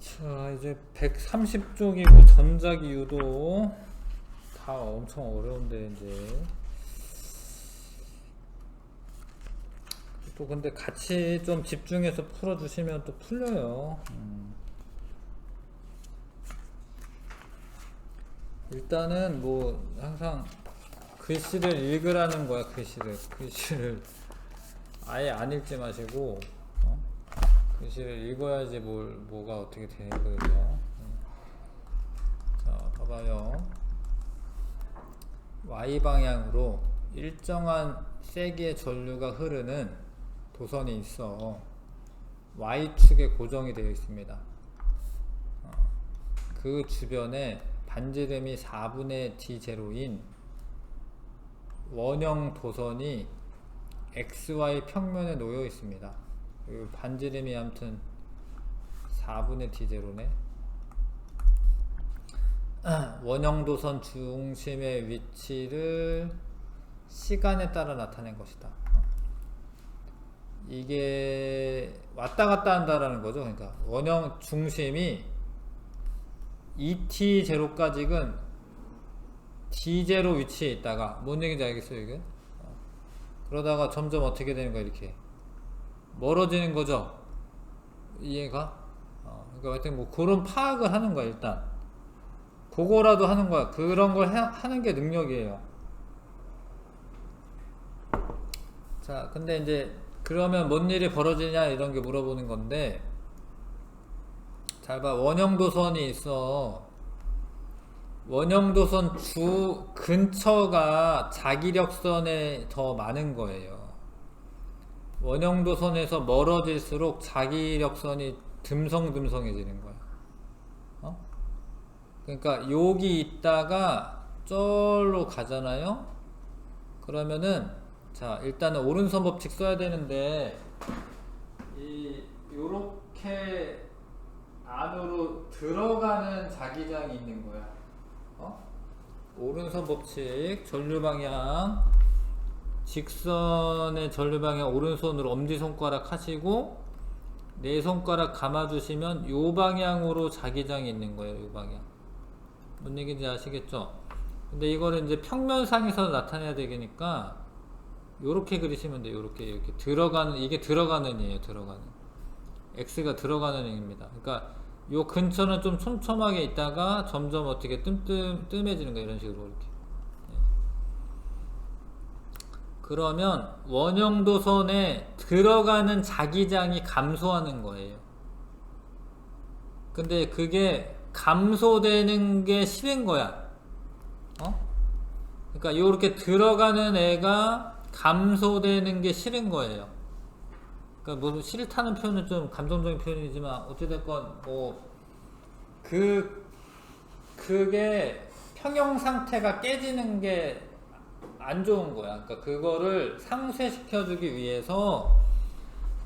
자, 이제 130쪽이고 전자기 유도 다 엄청 어려운데 이제 또 근데 같이 좀 집중해서 풀어주시면 또 풀려요. 일단은 뭐 항상 글씨를 읽으라는 거야. 글씨를 아예 안 읽지 마시고 글씨를 읽어야지 뭐가 어떻게 되거든요. 자, 봐봐요. Y 방향으로 일정한 세기의 전류가 흐르는 도선이 있어. Y축에 고정이 되어 있습니다. 그 주변에 반지름이 4분의 D0인 원형 도선이 XY 평면에 놓여 있습니다. 반지름이 아무튼 4분의 D0네. 원형 도선 중심의 위치를 시간에 따라 나타낸 것이다. 이게 왔다 갔다 한다라는 거죠. 그러니까 원형 중심이 ET0까지는 D0 위치에 있다가 뭔 얘기인지 알겠어요 이게? 그러다가 점점 어떻게 되는 거야? 이렇게 멀어지는 거죠. 이해가? 그러니까 하여튼 뭐 그런 파악을 하는 거야. 일단 그거라도 하는 거야. 그런 걸 하는 게 능력이에요. 자, 근데 이제 그러면 뭔 일이 벌어지냐 이런 게 물어보는 건데, 잘 봐. 원형도선이 있어. 원형도선 주 근처가 자기력선에 더 많은 거예요. 원형도선에서 멀어질수록 자기력선이 듬성듬성해지는 거야. 그러니까 여기 있다가 쩔로 가잖아요. 그러면은 자, 일단은 오른손 법칙 써야 되는데 요렇게 안으로 들어가는 자기장이 있는 거야. 오른손 법칙 전류 방향, 직선의 전류 방향 오른손으로 엄지손가락 하시고 네 손가락 감아주시면 요 방향으로 자기장이 있는 거예요. 요 방향. 뭔 얘기인지 아시겠죠? 근데 이거를 이제 평면상에서 나타내야 되니까 요렇게 그리시면 돼요. 요렇게 이렇게 들어가는, 이게 들어가는 이에요. 들어가는 X가 들어가는 행입니다. 그러니까 요 근처는 좀 촘촘하게 있다가 점점 어떻게 뜸해지는 거예요. 이런 식으로 이렇게. 그러면 원형도선에 들어가는 자기장이 감소하는 거예요. 근데 그게 감소되는 게 싫은 거야. 그러니까 요렇게 들어가는 애가 감소되는 게 싫은 거예요. 그러니까 뭐 싫다는 표현은 좀 감정적인 표현이지만 어찌됐건 뭐 그게 평형 상태가 깨지는 게 안 좋은 거야. 그러니까 그거를 상쇄시켜 주기 위해서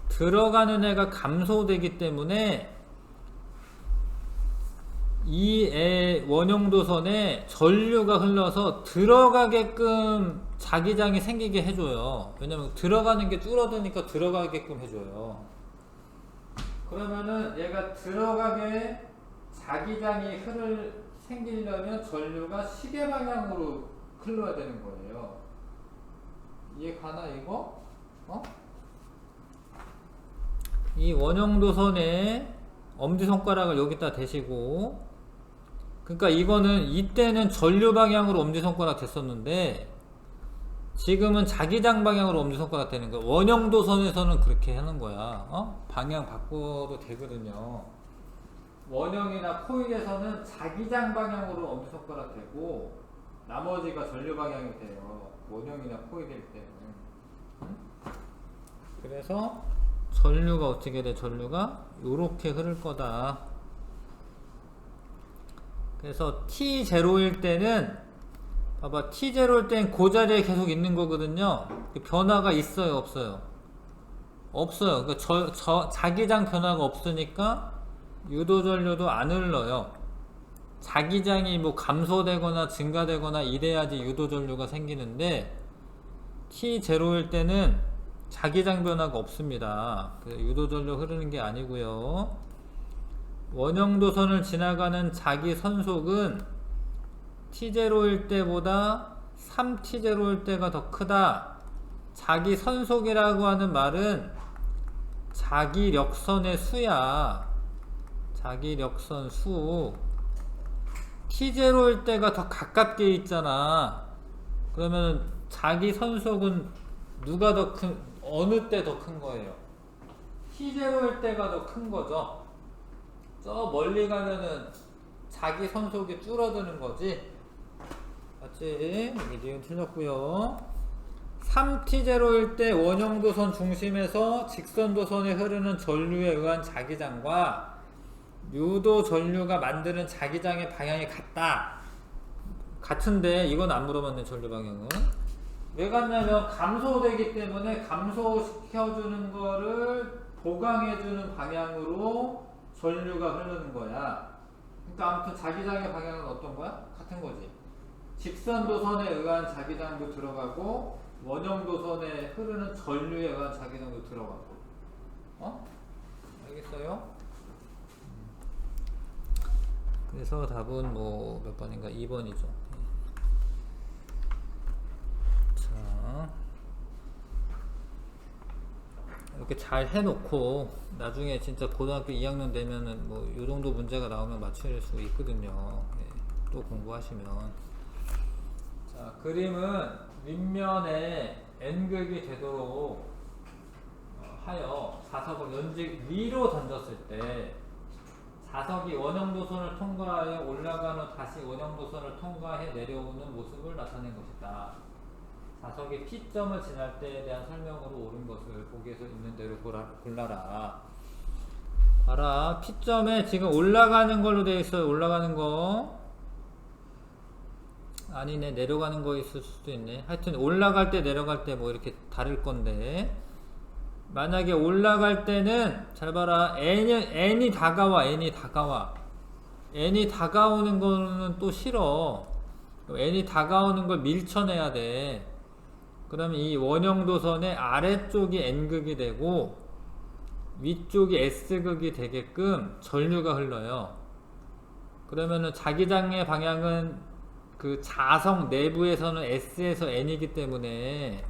들어가는 애가 감소되기 때문에 이 애 원형도선에 전류가 흘러서 들어가게끔 자기장이 생기게 해줘요. 왜냐면 들어가는 게 줄어드니까 들어가게끔 해줘요. 그러면은 얘가 들어가게 자기장이 생기려면 전류가 시계 방향으로 흘러야 되는 거예요. 이해 가나 이거? 이 원형도선에 엄지손가락을 여기다 대시고, 그러니까 이때는 전류 방향으로 엄지손가락 됐었는데 지금은 자기장 방향으로 엄지손가락 되는 거야. 원형도선에서는 그렇게 하는 거야. 방향 바꿔도 되거든요. 원형이나 코일에서는 자기장 방향으로 엄지손가락 되고 나머지가 전류 방향이 돼요. 원형이나 코일일 때는. 그래서 전류가 어떻게 돼? 전류가 요렇게 흐를 거다. 그래서 T0일 때는 봐봐, T0일 땐 그 자리에 계속 있는 거거든요. 변화가 있어요, 없어요? 없어요. 그러니까 자기장 변화가 없으니까 유도전류도 안 흘러요. 자기장이 뭐 감소되거나 증가되거나 이래야지 유도전류가 생기는데 T0일 때는 자기장 변화가 없습니다. 유도전류 흐르는 게 아니고요. 원형도선을 지나가는 자기 선속은 t0일 때보다 3t0일 때가 더 크다. 자기 선속이라고 하는 말은 자기력선의 수야. 자기력선 수. t0일 때가 더 가깝게 있잖아. 그러면 자기 선속은 누가 더 큰, 어느 때 더 큰 거예요? t0일 때가 더 큰 거죠. 저 멀리 가면은 자기 선속이 줄어드는 거지. 맞지? 여기 니은 틀렸고요. 3t0일 때 원형도선 중심에서 직선도선에 흐르는 전류에 의한 자기장과 유도 전류가 만드는 자기장의 방향이 같다. 같은데 이건 안 물어봤네. 전류 방향은 왜 같냐면 감소되기 때문에 감소시켜주는 거를 보강해주는 방향으로 전류가 흐르는 거야. 그러니까 아무튼 자기장의 방향은 어떤 거야? 같은 거지. 직선도선에 의한 자기장도 들어가고 원형도선에 흐르는 전류에 의한 자기장도 들어가고. 알겠어요? 그래서 답은 뭐 몇 번인가? 2번이죠. 자, 이렇게 잘 해놓고 나중에 진짜 고등학교 2학년 되면은 뭐 요 정도 문제가 나오면 맞출 수 있거든요. 또 공부하시면. 자, 그림은 윗면에 N극이 되도록 하여 자석을 연직 위로 던졌을 때 자석이 원형도선을 통과하여 올라간 후 다시 원형도선을 통과해 내려오는 모습을 나타낸 것이다. 자석이 P점을 지날 때에 대한 설명으로 옳은 것을 보기에서 있는 대로 골라라. 봐라. P점에 지금 올라가는 걸로 되어 있어요. 올라가는 거. 아니네. 내려가는 거 있을 수도 있네. 하여튼 올라갈 때 내려갈 때 뭐 이렇게 다를 건데, 만약에 올라갈 때는 잘 봐라. N이 다가와. N이 다가오는 거는 또 싫어. N이 다가오는 걸 밀쳐내야 돼. 그러면 이 원형도선의 아래쪽이 N극이 되고 위쪽이 S극이 되게끔 전류가 흘러요. 그러면은 자기장의 방향은 그 자석 내부에서는 S에서 N이기 때문에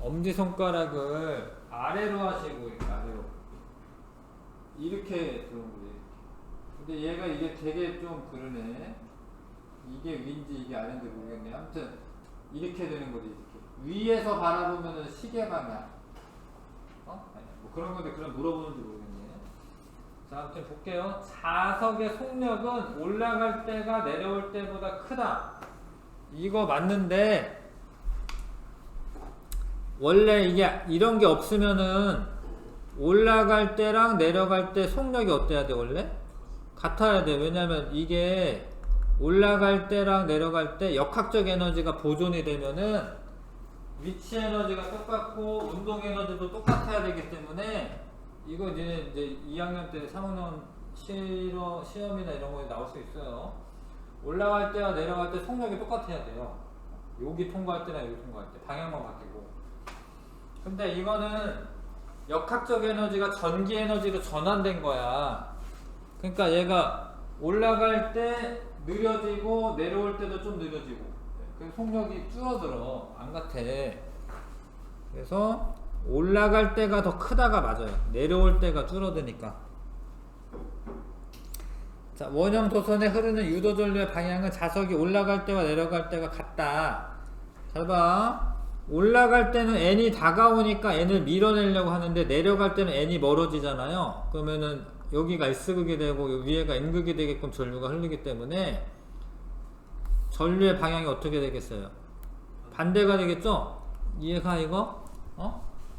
엄지손가락을 아래로 하시고, 이렇게 아래로. 이렇게 들어온 거지. 근데 얘가 이게 되게 좀 그러네. 이게 위인지 이게 아래인지 모르겠네. 아무튼, 이렇게 되는 거지, 이렇게. 위에서 바라보면은 시계 방향. 아니, 뭐 그런 건데, 그럼 물어보는지 모르겠네. 자, 아무튼 볼게요. 자석의 속력은 올라갈 때가 내려올 때보다 크다. 이거 맞는데, 원래 이게 이런 게 없으면은 올라갈 때랑 내려갈 때 속력이 어때야 돼? 원래 같아야 돼. 왜냐면 이게 올라갈 때랑 내려갈 때 역학적 에너지가 보존이 되면은 위치 에너지가 똑같고 운동 에너지도 똑같아야 되기 때문에, 이거 이제 2학년 때 3학년 시험이나 이런 거에 나올 수 있어요. 올라갈 때와 내려갈 때 속력이 똑같아야 돼요. 여기 통과할 때나 여기 통과할 때 방향만 바뀌고. 근데 이거는 역학적 에너지가 전기 에너지로 전환된 거야. 그러니까 얘가 올라갈 때 느려지고 내려올 때도 좀 느려지고, 그 속력이 줄어들어. 안 같아. 그래서 올라갈 때가 더 크다가 맞아요. 내려올 때가 줄어드니까. 자, 원형도선에 흐르는 유도전류의 방향은 자석이 올라갈 때와 내려갈 때가 같다. 잘 봐. 올라갈 때는 N이 다가오니까 N을 밀어내려고 하는데, 내려갈 때는 N이 멀어지잖아요. 그러면은 여기가 S극이 되고 위에가 N극이 되게끔 전류가 흐르기 때문에 전류의 방향이 어떻게 되겠어요? 반대가 되겠죠? 이해가 이거?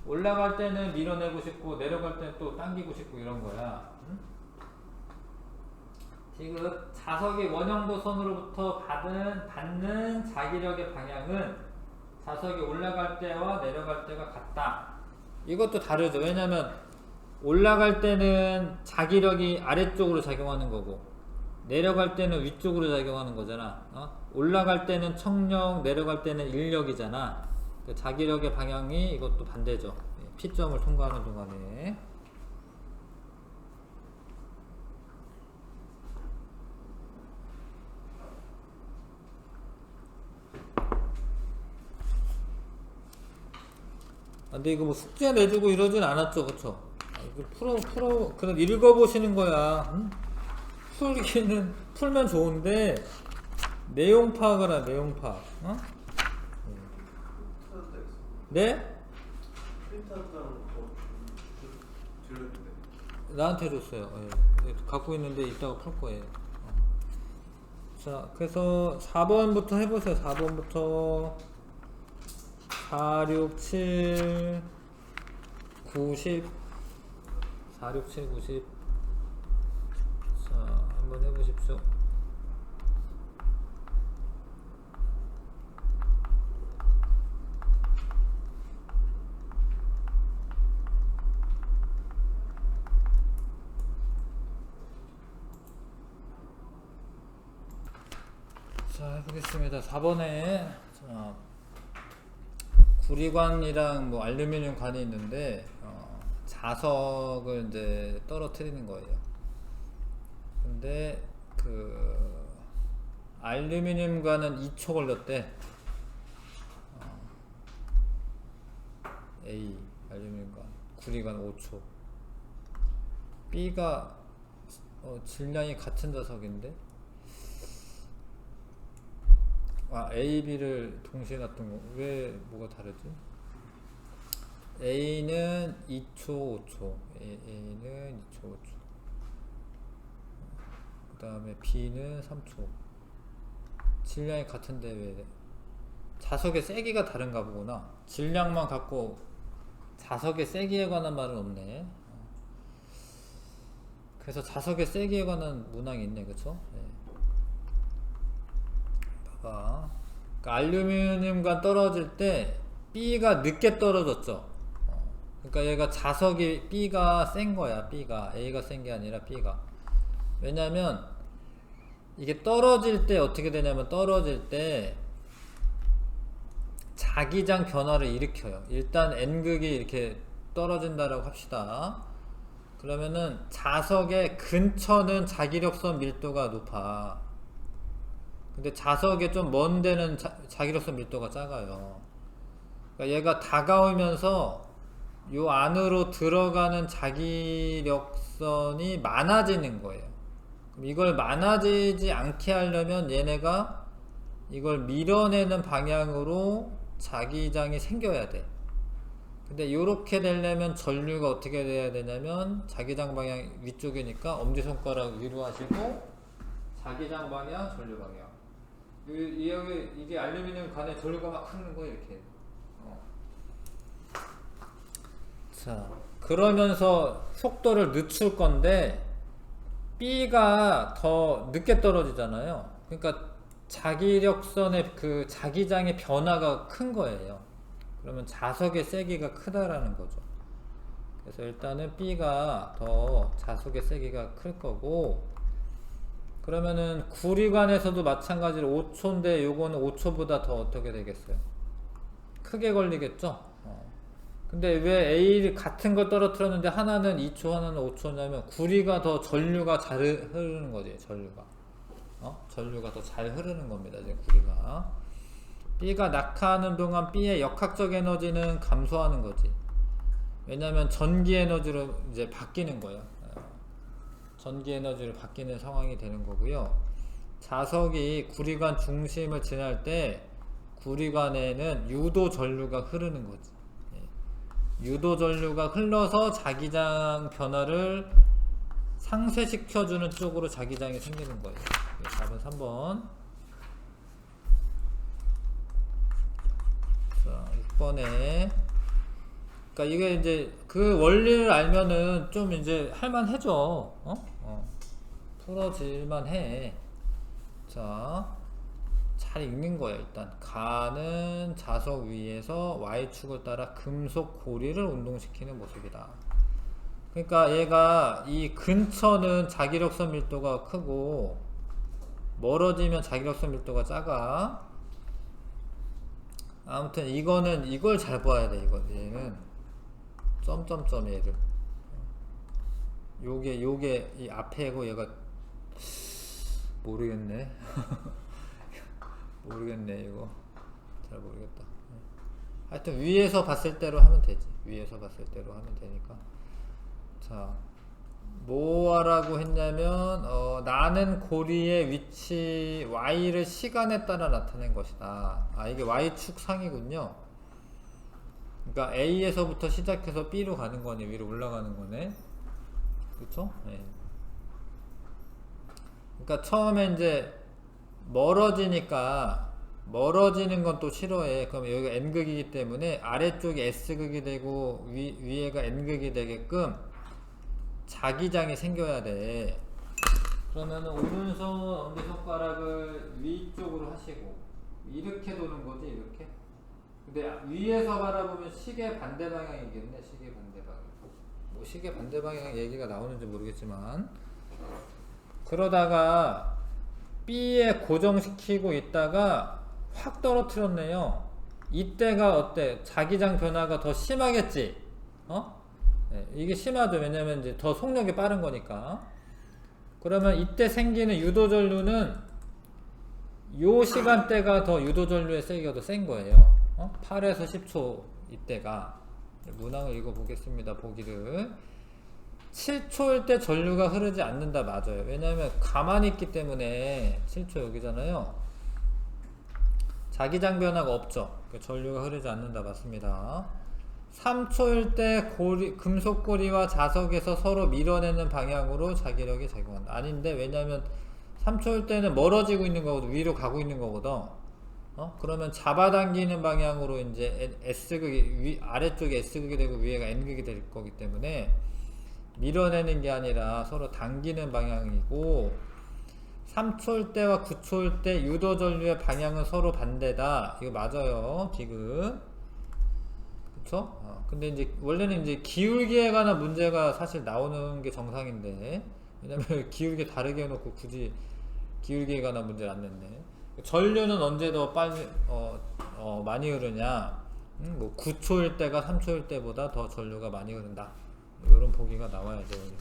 올라갈 때는 밀어내고 싶고 내려갈 때는 또 당기고 싶고 이런 거야. 지금 자석이 원형도선으로부터 받는 자기력의 방향은 자석이 올라갈 때와 내려갈 때가 같다. 이것도 다르죠. 왜냐면 올라갈 때는 자기력이 아래쪽으로 작용하는 거고 내려갈 때는 위쪽으로 작용하는 거잖아. 올라갈 때는 청력, 내려갈 때는 인력이잖아. 자기력의 방향이 이것도 반대죠. P점을 통과하는 동안에. 근데 이거 뭐 숙제 내주고 이러진 않았죠, 그쵸? 이거 그냥 읽어보시는 거야. 응? 풀면 좋은데, 내용 파악을 하, 내용 파악. 어? 네? 나한테 줬어요. 예. 갖고 있는데 이따가 풀 거예요. 자, 그래서 4번부터 해보세요. 4번부터 4, 6, 7, 90 4, 6, 7, 90 자, 한번 해보십시오. 자, 해보겠습니다. 4번에 자, 구리관이랑 뭐 알루미늄 관이 있는데 자석을 이제 떨어뜨리는 거예요. 근데 그 알루미늄 관은 2초 걸렸대. A 알루미늄 관, 구리관 5초. B가 질량이 같은 자석인데 A, B를 동시에 놨던 거 왜 뭐가 다르지? A는 2초, 5초. A는 2초, 5초. 그 다음에 B는 3초. 질량이 같은데 왜 자석의 세기가 다른가 보구나. 질량만 갖고 자석의 세기에 관한 말은 없네. 그래서 자석의 세기에 관한 문항이 있네, 그쵸? 네. 봐봐. 그러니까 알루미늄과 떨어질 때 B가 늦게 떨어졌죠. 그러니까 얘가 자석이 B가 센 거야. B가 A가 센 게 아니라 B가. 왜냐면 이게 떨어질 때 어떻게 되냐면 떨어질 때 자기장 변화를 일으켜요. 일단 N극이 이렇게 떨어진다라고 합시다. 그러면은 자석의 근처는 자기력선 밀도가 높아. 근데 자석에 좀 먼 데는 자기력선 밀도가 작아요. 그러니까 얘가 다가오면서 요 안으로 들어가는 자기력선이 많아지는 거예요. 그럼 이걸 많아지지 않게 하려면 얘네가 이걸 밀어내는 방향으로 자기장이 생겨야 돼. 근데 요렇게 되려면 전류가 어떻게 돼야 되냐면 자기장 방향 위쪽이니까 엄지손가락 위로 하시고 자기장 방향, 전류 방향. 이게 알루미늄 관에 전류가 막 흐르는 거예요, 이렇게. 자, 그러면서 속도를 늦출 건데 B가 더 늦게 떨어지잖아요. 그러니까 자기력선의 그 자기장의 변화가 큰 거예요. 그러면 자석의 세기가 크다라는 거죠. 그래서 일단은 B가 더 자석의 세기가 클 거고, 그러면은 구리관에서도 마찬가지로 5초인데 요거는 5초보다 더 어떻게 되겠어요? 크게 걸리겠죠? 근데 왜 A 같은 걸 떨어뜨렸는데 하나는 2초 하나는 5초냐면 구리가 더 전류가 잘 흐르는 거지. 전류가 전류가 더 잘 흐르는 겁니다. 이제 구리가 B가 낙하하는 동안 B의 역학적 에너지는 감소하는 거지. 왜냐면 전기 에너지로 이제 바뀌는 거예요. 전기 에너지로 바뀌는 상황이 되는 거고요. 자석이 구리관 중심을 지날 때 구리관에는 유도 전류가 흐르는 거지. 유도 전류가 흘러서 자기장 변화를 상쇄시켜주는 쪽으로 자기장이 생기는 거예요. 4번, 3번. 자, 6번에. 그러니까 이게 이제 그 원리를 알면은 좀 이제 할만해져. 풀어질만 해. 자, 잘 읽는 거야. 일단 가는 자석 위에서 Y축을 따라 금속 고리를 운동시키는 모습이다. 그러니까 얘가 이 근처는 자기력선 밀도가 크고 멀어지면 자기력선 밀도가 작아. 아무튼 이거는 이걸 잘 봐야 돼. 얘는 점점점 얘를 요게 이 앞에고 얘가 모르겠네. 모르겠네 이거 잘 모르겠다. 하여튼 위에서 봤을 대로 하면 되지. 위에서 봤을 대로 하면 되니까. 자, 뭐라고 했냐면 나는 고리의 위치 y를 시간에 따라 나타낸 것이다. 이게 y축 상이군요. 그러니까 A에서부터 시작해서 B로 가는 거네. 위로 올라가는 거네. 그쵸? 네. 그러니까 처음에 이제 멀어지는 건 또 싫어해. 그럼 여기가 n극이기 때문에 아래쪽이 s극이 되고 위에가 n극이 되게끔 자기장이 생겨야 돼. 그러면 오른손 엄지손가락을 위쪽으로 하시고 이렇게 도는 거지, 이렇게. 근데 위에서 바라보면 시계 반대 방향이겠네. 시계 반대 방향. 뭐 시계 반대 방향 얘기가 나오는지 모르겠지만, 그러다가 B에 고정시키고 있다가 확 떨어뜨렸네요. 이때가 어때? 자기장 변화가 더 심하겠지? 네, 이게 심하죠. 왜냐면 이제 더 속력이 빠른 거니까. 그러면 이때 생기는 유도전류는 요 시간대가 더 유도전류의 세기가 더 센 거예요. 8에서 10초 이때가. 문항을 읽어보겠습니다. 보기를. 7초일 때 전류가 흐르지 않는다. 맞아요. 왜냐면 가만히 있기 때문에 7초 여기잖아요. 자기장 변화가 없죠. 전류가 흐르지 않는다. 맞습니다. 3초일 때 금속고리와 자석에서 서로 밀어내는 방향으로 자기력이 작용한다. 아닌데, 왜냐면 3초일 때는 멀어지고 있는 거거든. 위로 가고 있는 거거든. 그러면 잡아당기는 방향으로 이제 S극이, 아래쪽에 S극이 되고 위에가 N극이 될 거기 때문에 밀어내는 게 아니라 서로 당기는 방향이고, 3초일 때와 9초일 때 유도전류의 방향은 서로 반대다. 이거 맞아요. 지금. 그쵸? 근데 이제 원래는 이제 기울기에 관한 문제가 사실 나오는 게 정상인데, 왜냐면 기울기 다르게 해놓고 굳이 기울기에 관한 문제를 안 냈네. 전류는 언제 더 빨리 많이 흐르냐? 뭐 9초일 때가 3초일 때보다 더 전류가 많이 흐른다. 이런 보기가 나와야죠. 여기는.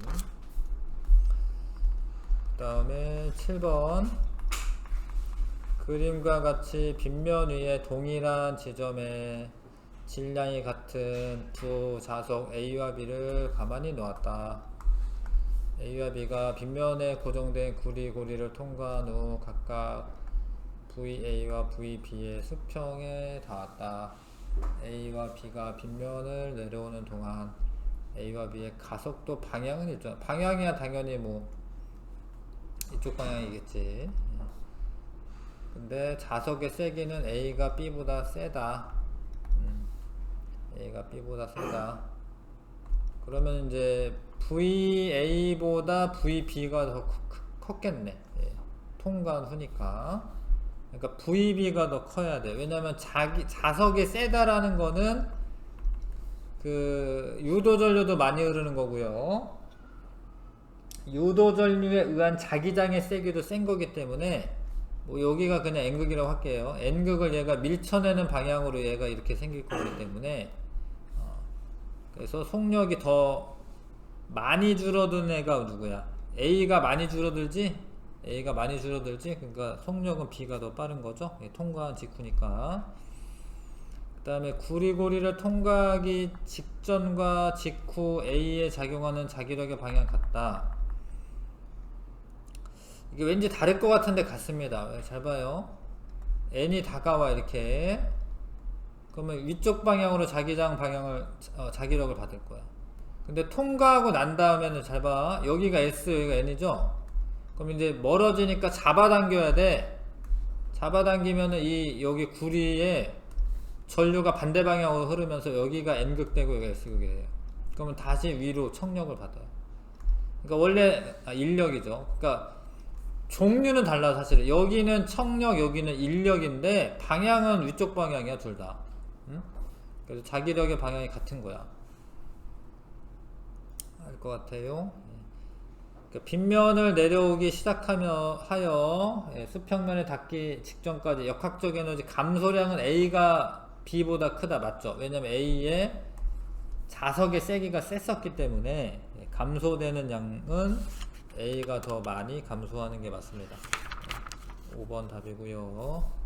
그 다음에 7번. 그림과 같이 빗면 위에 동일한 지점에 질량이 같은 두 자석 A와 B를 가만히 놓았다. A와 B가 빗면에 고정된 고리를 통과한 후 각각 VA와 VB의 수평에 닿았다. A와 B가 빗면을 내려오는 동안 A와 B의 가속도 방향은 일정. 방향이야 당연히 뭐 이쪽 방향이겠지. 근데 자석의 세기는 A가 B보다 세다. A가 B보다 세다. 그러면 이제 VA보다 VB가 더 컸겠네. 통과한 후니까. 그러니까 VB가 더 커야 돼. 왜냐면 자석이 세다라는 거는 그 유도전류도 많이 흐르는 거고요. 유도전류에 의한 자기장의 세기도 센 거기 때문에, 뭐 여기가 그냥 N극이라고 할게요. N극을 얘가 밀쳐내는 방향으로 얘가 이렇게 생길 거기 때문에, 그래서 속력이 더 많이 줄어든 애가 누구야? A가 많이 줄어들지? A가 많이 줄어들지? 그러니까 속력은 B가 더 빠른 거죠. 통과한 직후니까. 그 다음에 구리고리를 통과하기 직전과 직후 A에 작용하는 자기력의 방향 같다. 이게 왠지 다를 것 같은데 같습니다. 잘 봐요. N이 다가와 이렇게. 그러면 위쪽 방향으로 자기장 방향을 자기력을 받을 거야. 근데 통과하고 난 다음에는 잘 봐. 여기가 S, 여기가 N이죠. 그럼 이제 멀어지니까 잡아당겨야 돼. 잡아당기면은 여기 구리에 전류가 반대 방향으로 흐르면서 여기가 N극 되고 여기가 S극이 돼요. 그러면 다시 위로 청력을 받아요. 그러니까 원래 인력이죠. 그러니까 종류는 달라. 사실은 여기는 청력, 여기는 인력인데 방향은 위쪽 방향이야. 둘 다. 그래서 자기력의 방향이 같은 거야. 알 것 같아요. 그러니까 빗면을 내려오기 시작하여 수평면에 닿기 직전까지 역학적 에너지 감소량은 A가 B보다 크다. 맞죠? 왜냐면 A의 자석의 세기가 셌었기 때문에 감소되는 양은 A가 더 많이 감소하는 게 맞습니다. 5번 답이고요.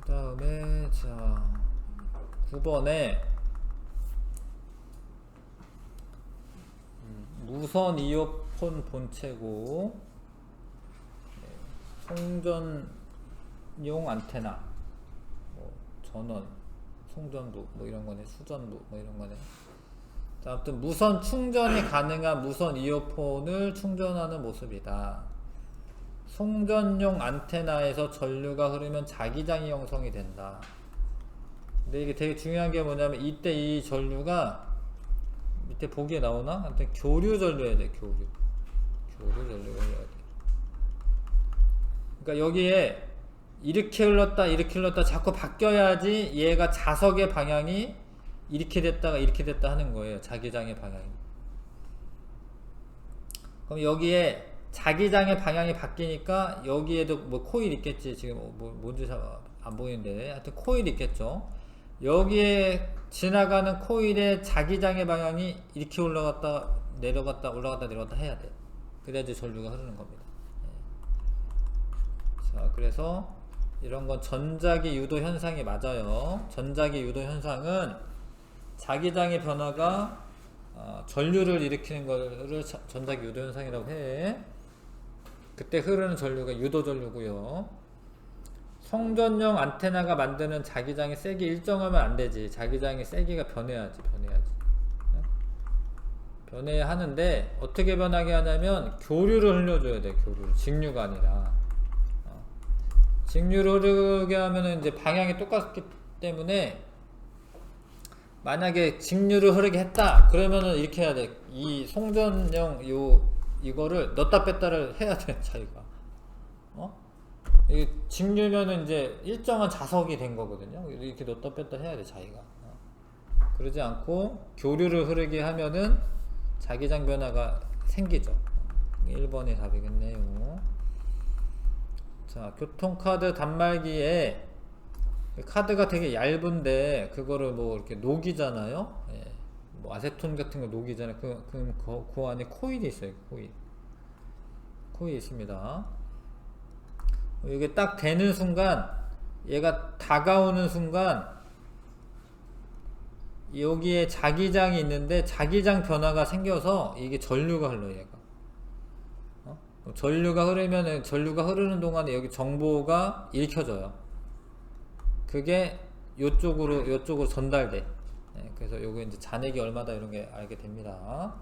그 다음에 자 9번에 무선 이어폰 본체고 송전용 안테나 뭐 전원 송전부 뭐 이런 거네 수전부 뭐 이런 거네. 자, 아무튼 무선 충전이 가능한 무선 이어폰을 충전하는 모습이다. 송전용 안테나에서 전류가 흐르면 자기장이 형성이 된다. 근데 이게 되게 중요한 게 뭐냐면 이때 이 전류가 밑에 보기에 나오나? 아무튼 교류 전류해야 돼. 교류 전류가 해야 돼. 그러니까 여기에 이렇게 흘렀다 자꾸 바뀌어야지 얘가 자석의 방향이 이렇게 됐다가 이렇게 됐다 하는 거예요. 자기장의 방향이. 그럼 여기에 자기장의 방향이 바뀌니까 여기에도 뭐 코일 있겠지. 지금 뭔지 잘 안 보이는데 하여튼 코일 있겠죠. 여기에 지나가는 코일의 자기장의 방향이 이렇게 올라갔다 내려갔다 올라갔다 내려갔다 해야 돼. 그래야지 전류가 흐르는 겁니다. 자, 그래서 이런 건 전자기 유도 현상이 맞아요. 전자기 유도 현상은 자기장의 변화가 전류를 일으키는 거를 전자기 유도 현상이라고 해. 그때 흐르는 전류가 유도 전류고요. 송전용 안테나가 만드는 자기장의 세기 일정하면 안 되지. 자기장의 세기가 변해야지. 변해야 하는데 어떻게 변하게 하냐면 교류를 흘려줘야 돼. 교류를. 직류가 아니라. 직류를 흐르게 하면은 이제 방향이 똑같기 때문에 만약에 직류를 흐르게 했다 그러면은 이렇게 해야 돼. 이 송전용 이거를 넣었다 뺐다를 해야 돼. 자기가 이게 직류면은 이제 일정한 자석이 된 거거든요. 이렇게 넣었다 뺐다 해야 돼. 자기가 그러지 않고 교류를 흐르게 하면은 자기장 변화가 생기죠. 1번이 답이겠네요. 자, 교통카드 단말기에 카드가 되게 얇은데 그거를 뭐 이렇게 녹이잖아요. 예. 뭐 아세톤 같은 거 녹이잖아요. 그 안에 코일이 있어요. 코일이 있습니다. 이게 딱 되는 순간 얘가 다가오는 순간 여기에 자기장이 있는데 자기장 변화가 생겨서 이게 전류가 흘러요. 얘가 전류가 흐르면은 전류가 흐르는 동안에 여기 정보가 읽혀져요. 그게 요쪽으로 전달돼. 네, 그래서 요게 이제 잔액이 얼마다 이런 게 알게 됩니다.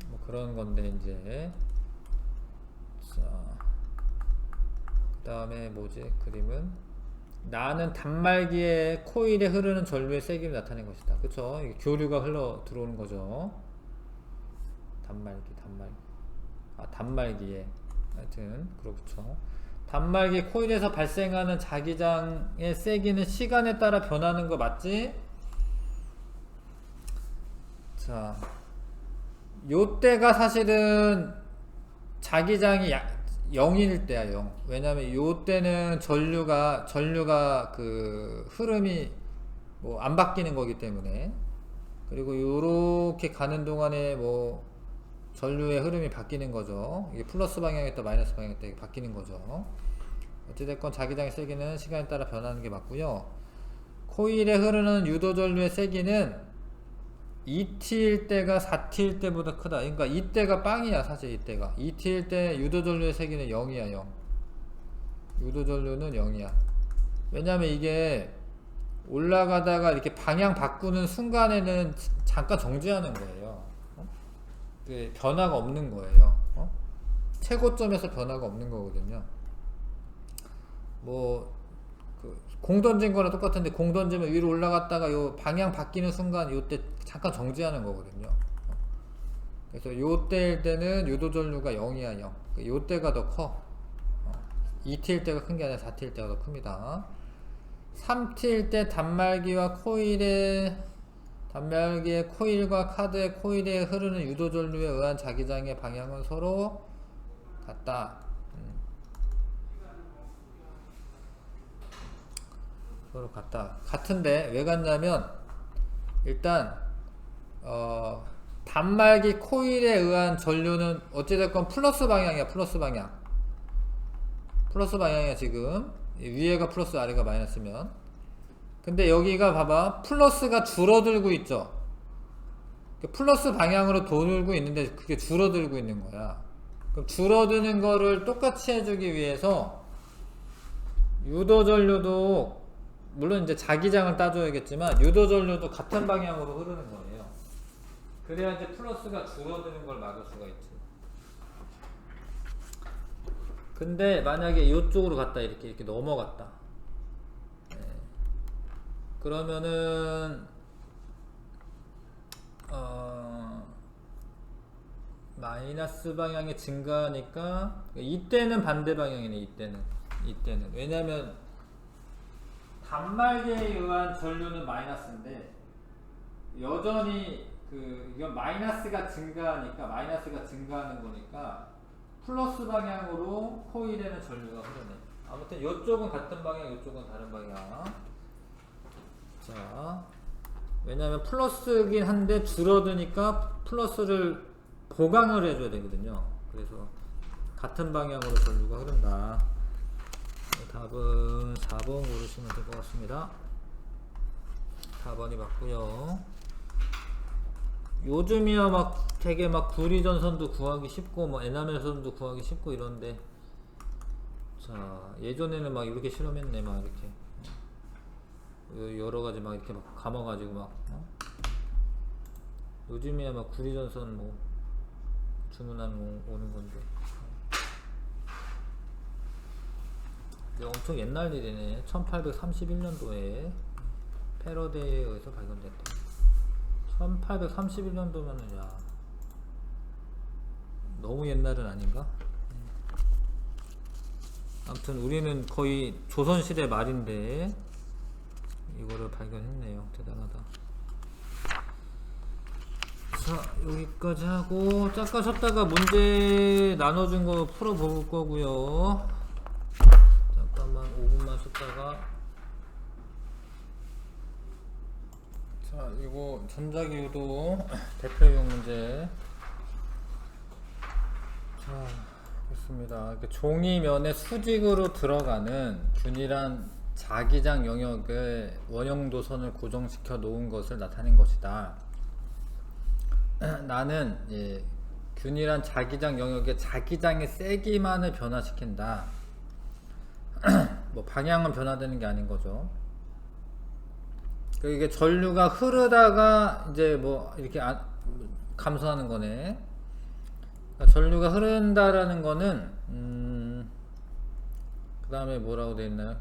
뭐 그런 건데 이제 자, 그 다음에 뭐지? 그림은 나는 단말기에 코일에 흐르는 전류의 세기를 나타낸 것이다. 그쵸? 이게 교류가 흘러 들어오는 거죠. 단말기에 하여튼 그렇죠. 단말기 코일에서 발생하는 자기장의 세기는 시간에 따라 변하는 거 맞지? 자, 요때가 사실은 자기장이 0일 때야. 0. 왜냐면 요때는 전류가 그 흐름이 뭐 안 바뀌는 거기 때문에. 그리고 요렇게 가는 동안에 뭐 전류의 흐름이 바뀌는 거죠. 이게 플러스 방향이었다 마이너스 방향이었다 이게 바뀌는 거죠. 어찌됐건 자기장의 세기는 시간에 따라 변하는 게 맞고요. 코일에 흐르는 유도 전류의 세기는 2t일 때가 4t일 때보다 크다. 그러니까 이때가 빵이야. 사실 이때가 2t일 때 유도 전류의 세기는 0이야. 0. 유도 전류는 0이야. 왜냐면 이게 올라가다가 이렇게 방향 바꾸는 순간에는 잠깐 정지하는 거예요. 변화가 없는 거예요. 최고점에서 변화가 없는 거거든요. 뭐 공 던진 거랑 똑같은데 공 던지면 위로 올라갔다가 요 방향 바뀌는 순간 요때 잠깐 정지하는 거거든요. 그래서 요때일 때는 유도 전류가 0이야. 0. 요때가 더 커. 2t일 때가 큰 게 아니라 4t일 때가 더 큽니다. 3t일 때 단말기의 코일과 카드의 코일에 흐르는 유도 전류에 의한 자기장의 방향은 서로 같다. 서로 같은데 왜 같냐면 일단 단말기 코일에 의한 전류는 어찌됐건 플러스 방향이야. 플러스 방향이야 지금. 위에가 플러스 아래가 마이너스면. 근데 여기가 봐봐 플러스가 줄어들고 있죠. 플러스 방향으로 돌고 있는데 그게 줄어들고 있는 거야. 그럼 줄어드는 거를 똑같이 해주기 위해서 유도전류도 물론 이제 자기장을 따줘야겠지만 유도전류도 같은 방향으로 흐르는 거예요. 그래야 이제 플러스가 줄어드는 걸 막을 수가 있지. 근데 만약에 이쪽으로 갔다 이렇게 넘어갔다. 네. 그러면은 마이너스 방향이 증가하니까 이때는 반대 방향이네. 이때는 왜냐면 단말기에 의한 전류는 마이너스인데 여전히 이건 마이너스가 증가하는 거니까 플러스 방향으로 코일에는 전류가 흐르네. 아무튼 이쪽은 같은 방향, 이쪽은 다른 방향. 자, 왜냐면 플러스긴 한데 줄어드니까 플러스를 보강을 해줘야 되거든요. 그래서 같은 방향으로 전류가 흐른다. 답은 4번 고르시면 될 것 같습니다. 4번이 맞고요. 요즘이야 막 되게 막 구리전선도 구하기 쉽고 뭐 에나멜선도 구하기 쉽고 이런데, 자 예전에는 막 이렇게 실험했네. 막 이렇게 여러 가지 막 이렇게 막 감아가지고 막 요즘이야 막 구리전선 뭐 주문하는 오는 건데. 엄청 옛날 일이네. 1831년도에 패러데이에 의해서 발견됐다. 1831년도면은 야 너무 옛날은 아닌가? 아무튼 우리는 거의 조선시대 말인데 이거를 발견했네요. 대단하다. 자 여기까지 하고 잠깐 쉬었다가 문제 나눠준 거 풀어볼 거고요. 잠깐만 5분만 쉬었다가. 자 이거 전자기유도 대표용 문제. 자 좋습니다. 이렇게 종이면에 수직으로 들어가는 균일한 자기장 영역에 원형도선을 고정시켜 놓은 것을 나타낸 것이다. 나는 균일한 자기장 영역에 자기장의 세기만을 변화시킨다. 뭐 방향은 변화되는 게 아닌 거죠. 이게 전류가 흐르다가 이제 뭐 이렇게 감소하는 거네. 그러니까 전류가 흐른다라는 거는 그 다음에 뭐라고 되어 있나요?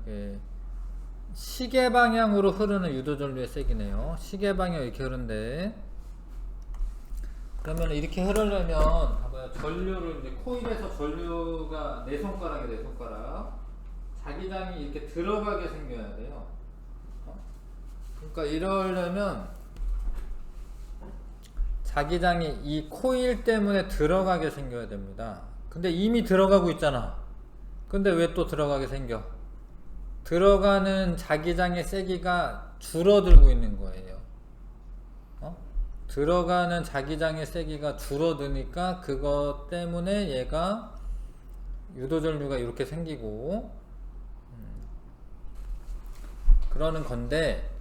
시계 방향으로 흐르는 유도전류의 세기네요. 시계 방향 이렇게 흐른데, 그러면 이렇게 흐르려면 봐봐요. 전류를 이제 코일에서 전류가 내 손가락에 자기장이 이렇게 들어가게 생겨야 돼요. 그러니까 이러려면 자기장이 이 코일 때문에 들어가게 생겨야 됩니다. 근데 이미 들어가고 있잖아. 근데 왜 또 들어가게 생겨? 들어가는 자기장의 세기가 줄어들고 있는 거예요. 들어가는 자기장의 세기가 줄어드니까 그것 때문에 얘가 유도전류가 이렇게 생기고 그러는 건데,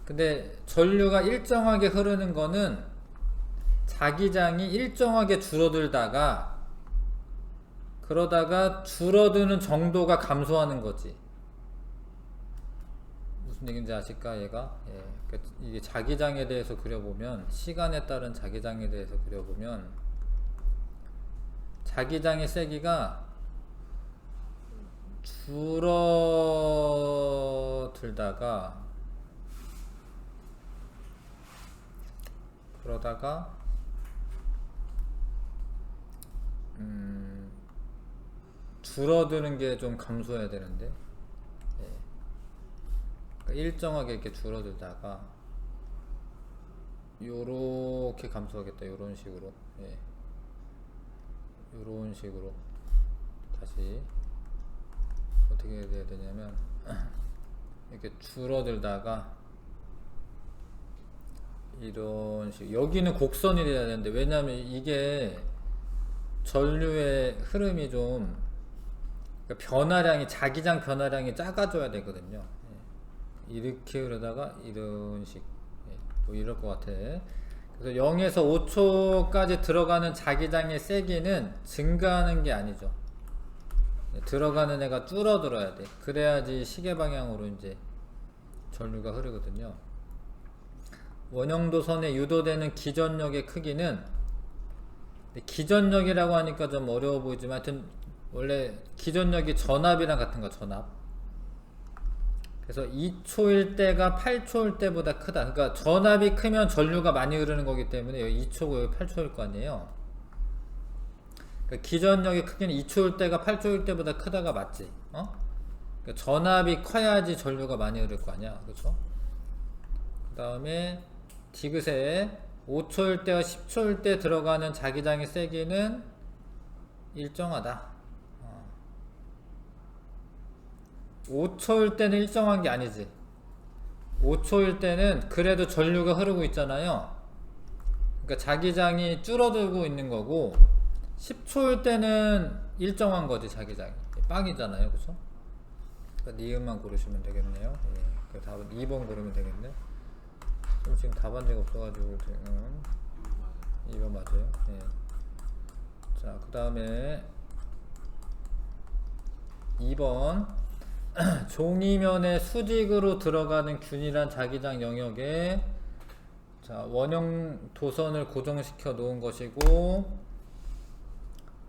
근데 전류가 일정하게 흐르는 거는 자기장이 일정하게 줄어들다가 그러다가 줄어드는 정도가 감소하는 거지. 무슨 얘기인지 아실까 얘가? 이게 자기장에 대해서 그려보면, 시간에 따른 자기장에 대해서 그려보면 자기장의 세기가 줄어들다가 그러다가 줄어드는 게 좀 감소해야 되는데, 그러니까 일정하게 이렇게 줄어들다가 요렇게 감소하겠다. 요런 식으로. 요런 식으로 다시 어떻게 해야 되냐면 이렇게 줄어들다가 이런 식, 여기는 곡선이 돼야 되는데, 왜냐면 이게 전류의 흐름이 좀 그러니까 변화량이 자기장 변화량이 작아져야 되거든요. 예. 이렇게 그러다가 이런 식, 예. 뭐 이럴 것 같아. 그래서 0에서 5초까지 들어가는 자기장의 세기는 증가하는 게 아니죠. 들어가는 애가 줄어들어야 돼. 그래야지 시계 방향으로 이제 전류가 흐르거든요. 원형도선에 유도되는 기전력의 크기는, 기전력이라고 하니까 좀 어려워 보이지만 하여튼 원래 기전력이 전압이랑 같은 거, 전압. 그래서 2초일 때가 8초일 때보다 크다. 그러니까 전압이 크면 전류가 많이 흐르는 거기 때문에 여기 2초고 여기 8초일 거 아니에요. 그러니까 기전력의 크기는 2초일 때가 8초일 때보다 크다가 맞지. 그러니까 전압이 커야지 전류가 많이 흐를 거 아니야. 그렇죠? 그 다음에 디귿에 5초일 때와 10초일 때 들어가는 자기장의 세기는 일정하다. 5초일 때는 일정한 게 아니지. 5초일 때는 그래도 전류가 흐르고 있잖아요. 그러니까 자기장이 줄어들고 있는 거고, 10초일 때는 일정한 거지. 자기장이 빵이잖아요. 그쵸? 그러니까 니은만 고르시면 되겠네요. 예. 그 답은 2번 고르면 되겠네. 지금 답안지가 없어가지고 2번 맞아요. 예. 자, 그 다음에 2번 종이면에 수직으로 들어가는 균일한 자기장 영역에, 자, 원형 도선을 고정시켜 놓은 것이고,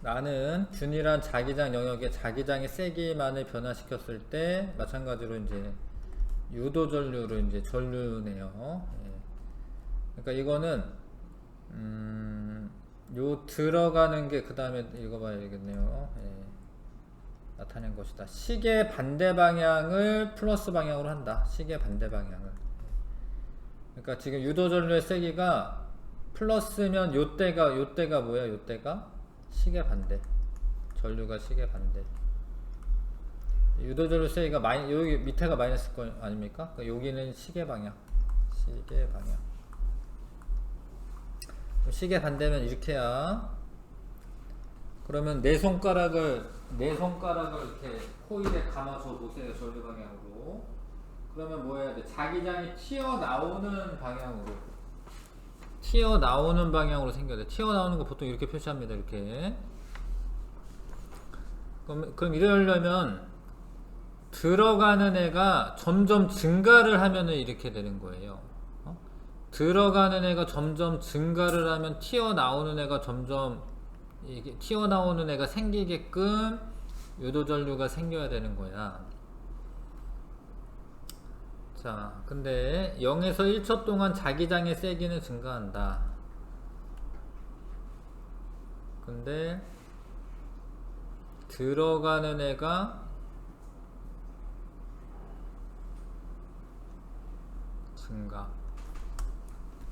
나는 균일한 자기장 영역에 자기장의 세기만을 변화시켰을 때 마찬가지로 이제 유도 전류를 이제 전류네요. 예. 그러니까 이거는 요 들어가는 게 그 다음에 읽어봐야 되겠네요. 예. 나타낸 것이다. 시계 반대 방향을 플러스 방향으로 한다. 시계 반대 방향을. 그러니까 지금 유도 전류의 세기가 플러스면 요때가 뭐야? 요때가 시계 반대. 전류가 시계 반대. 유도 전류 세기가 여기 밑에가 마이너스 거 아닙니까? 그러니까 여기는 시계 방향. 시계 방향. 시계 반대면 이렇게 해야. 그러면 내 손가락을 이렇게 코일에 감아서 보세요. 전류 방향으로. 그러면 뭐 해야 돼? 자기장이 튀어나오는 방향으로 생겨야 돼. 튀어나오는 거 보통 이렇게 표시합니다. 이렇게. 그럼 이러려면 들어가는 애가 점점 증가를 하면은 이렇게 되는 거예요. 들어가는 애가 점점 증가를 하면 튀어나오는 애가 점점, 이게 튀어나오는 애가 생기게끔 유도전류가 생겨야 되는 거야. 자, 근데 0에서 1초 동안 자기장의 세기는 증가한다. 근데 들어가는 애가 증가.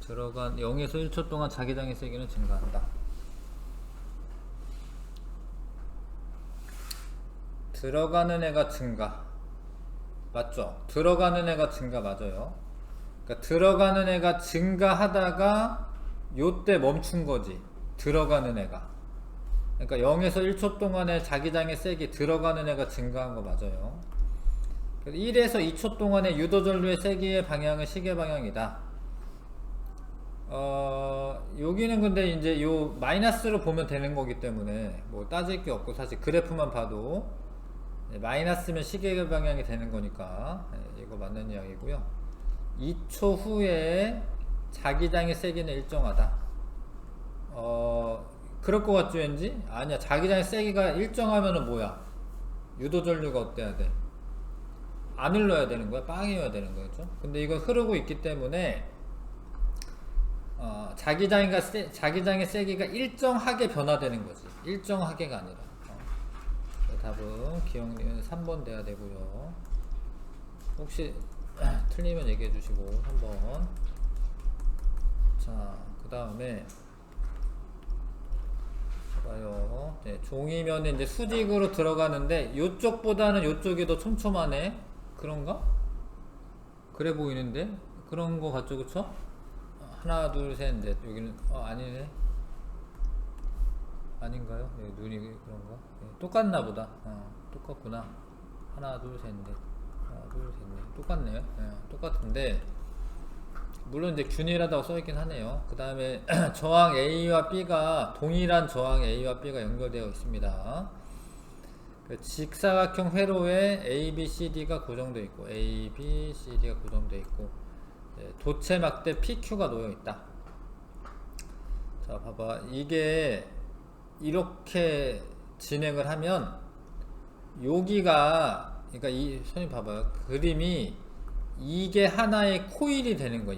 0에서 1초 동안 자기장의 세기는 증가한다. 들어가는 애가 증가. 맞죠? 들어가는 애가 증가 맞아요. 그러니까 들어가는 애가 증가하다가 요때 멈춘 거지. 들어가는 애가. 그러니까 0에서 1초 동안의 자기장의 세기, 들어가는 애가 증가한 거 맞아요. 1에서 2초 동안의 유도전류의 세기의 방향은 시계 방향이다. 여기는 근데 이제 요 마이너스로 보면 되는 거기 때문에 뭐 따질 게 없고, 사실 그래프만 봐도 마이너스면 시계 방향이 되는 거니까 이거 맞는 이야기고요. 2초 후에 자기장의 세기는 일정하다. 그럴 것 같죠 왠지? 아니야. 자기장의 세기가 일정하면은 뭐야? 유도전류가 어때야 돼? 안 흘러야 되는 거야? 빵이어야 되는 거겠죠? 근데 이거 흐르고 있기 때문에 자기장의 세기가 일정하게 변화되는 거지. 일정하게가 아니라. 답은 기억니은 3번 돼야 되고요. 혹시 틀리면 얘기해 주시고 3번. 자, 그 다음에 봐요. 네, 종이면에 이제 수직으로 들어가는데 요쪽보다는 요쪽이 더 촘촘하네. 그런가? 그래 보이는데? 그런 거 같죠, 그쵸? 하나, 둘, 셋, 넷. 여기는 아니네. 아닌가요? 눈이 그런가? 똑같나 보다. 똑같구나. 하나 둘 셋 넷. 하나 둘 셋 넷. 똑같네요. 똑같은데 물론 이제 균일하다고 써있긴 하네요. 그 다음에 저항 A와 B가 동일한 저항 A와 B가 연결되어 있습니다. 그 직사각형 회로에 A, B, C, D가 고정되어 있고 A, B, C, D가 고정되어 있고 도체 막대 PQ가 놓여 있다. 자 봐봐, 이게 이렇게 진행을 하면 여기가, 그러니까 이 선생님 봐봐요, 그림이 이게 하나의 코일이 되는 거야.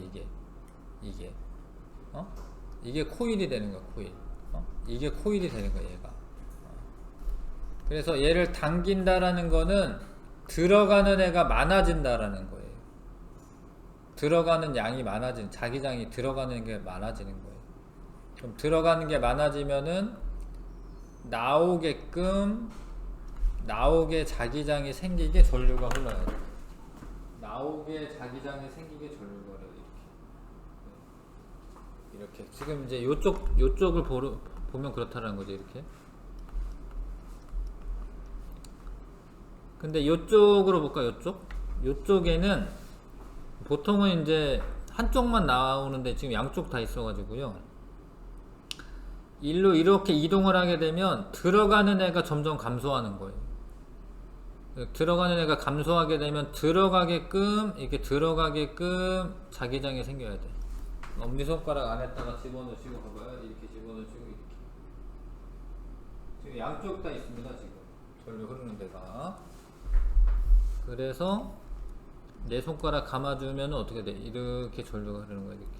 이게 코일이 되는 거야. 코일. 이게 코일이 되는 거야, 얘가. 그래서 얘를 당긴다라는 거는 들어가는 애가 많아진다라는 거예요. 들어가는 양이 많아지는, 자기장이 들어가는 게 많아지는 거예요. 그럼 들어가는 게 많아지면은 나오게 자기장이 생기게 전류가 흘러야 돼. 나오게 자기장이 생기게 전류가 흘러야 돼. 이렇게 지금 이제 요쪽을 보면 그렇다라는 거죠. 이렇게. 근데 요쪽으로 볼까? 요쪽에는 보통은 이제 한쪽만 나오는데 지금 양쪽 다 있어가지고요. 일로 이렇게 이동을 하게 되면 들어가는 애가 점점 감소하는 거예요. 들어가는 애가 감소하게 되면 들어가게끔 자기장이 생겨야 돼. 엄지손가락 안에다가 집어넣으시고 봐봐요. 이렇게 집어넣으시고 이렇게. 지금 양쪽 다 있습니다. 지금 전류 흐르는 데가. 그래서 내 손가락 감아주면 어떻게 돼? 이렇게 전류가 흐르는 거야. 이렇게.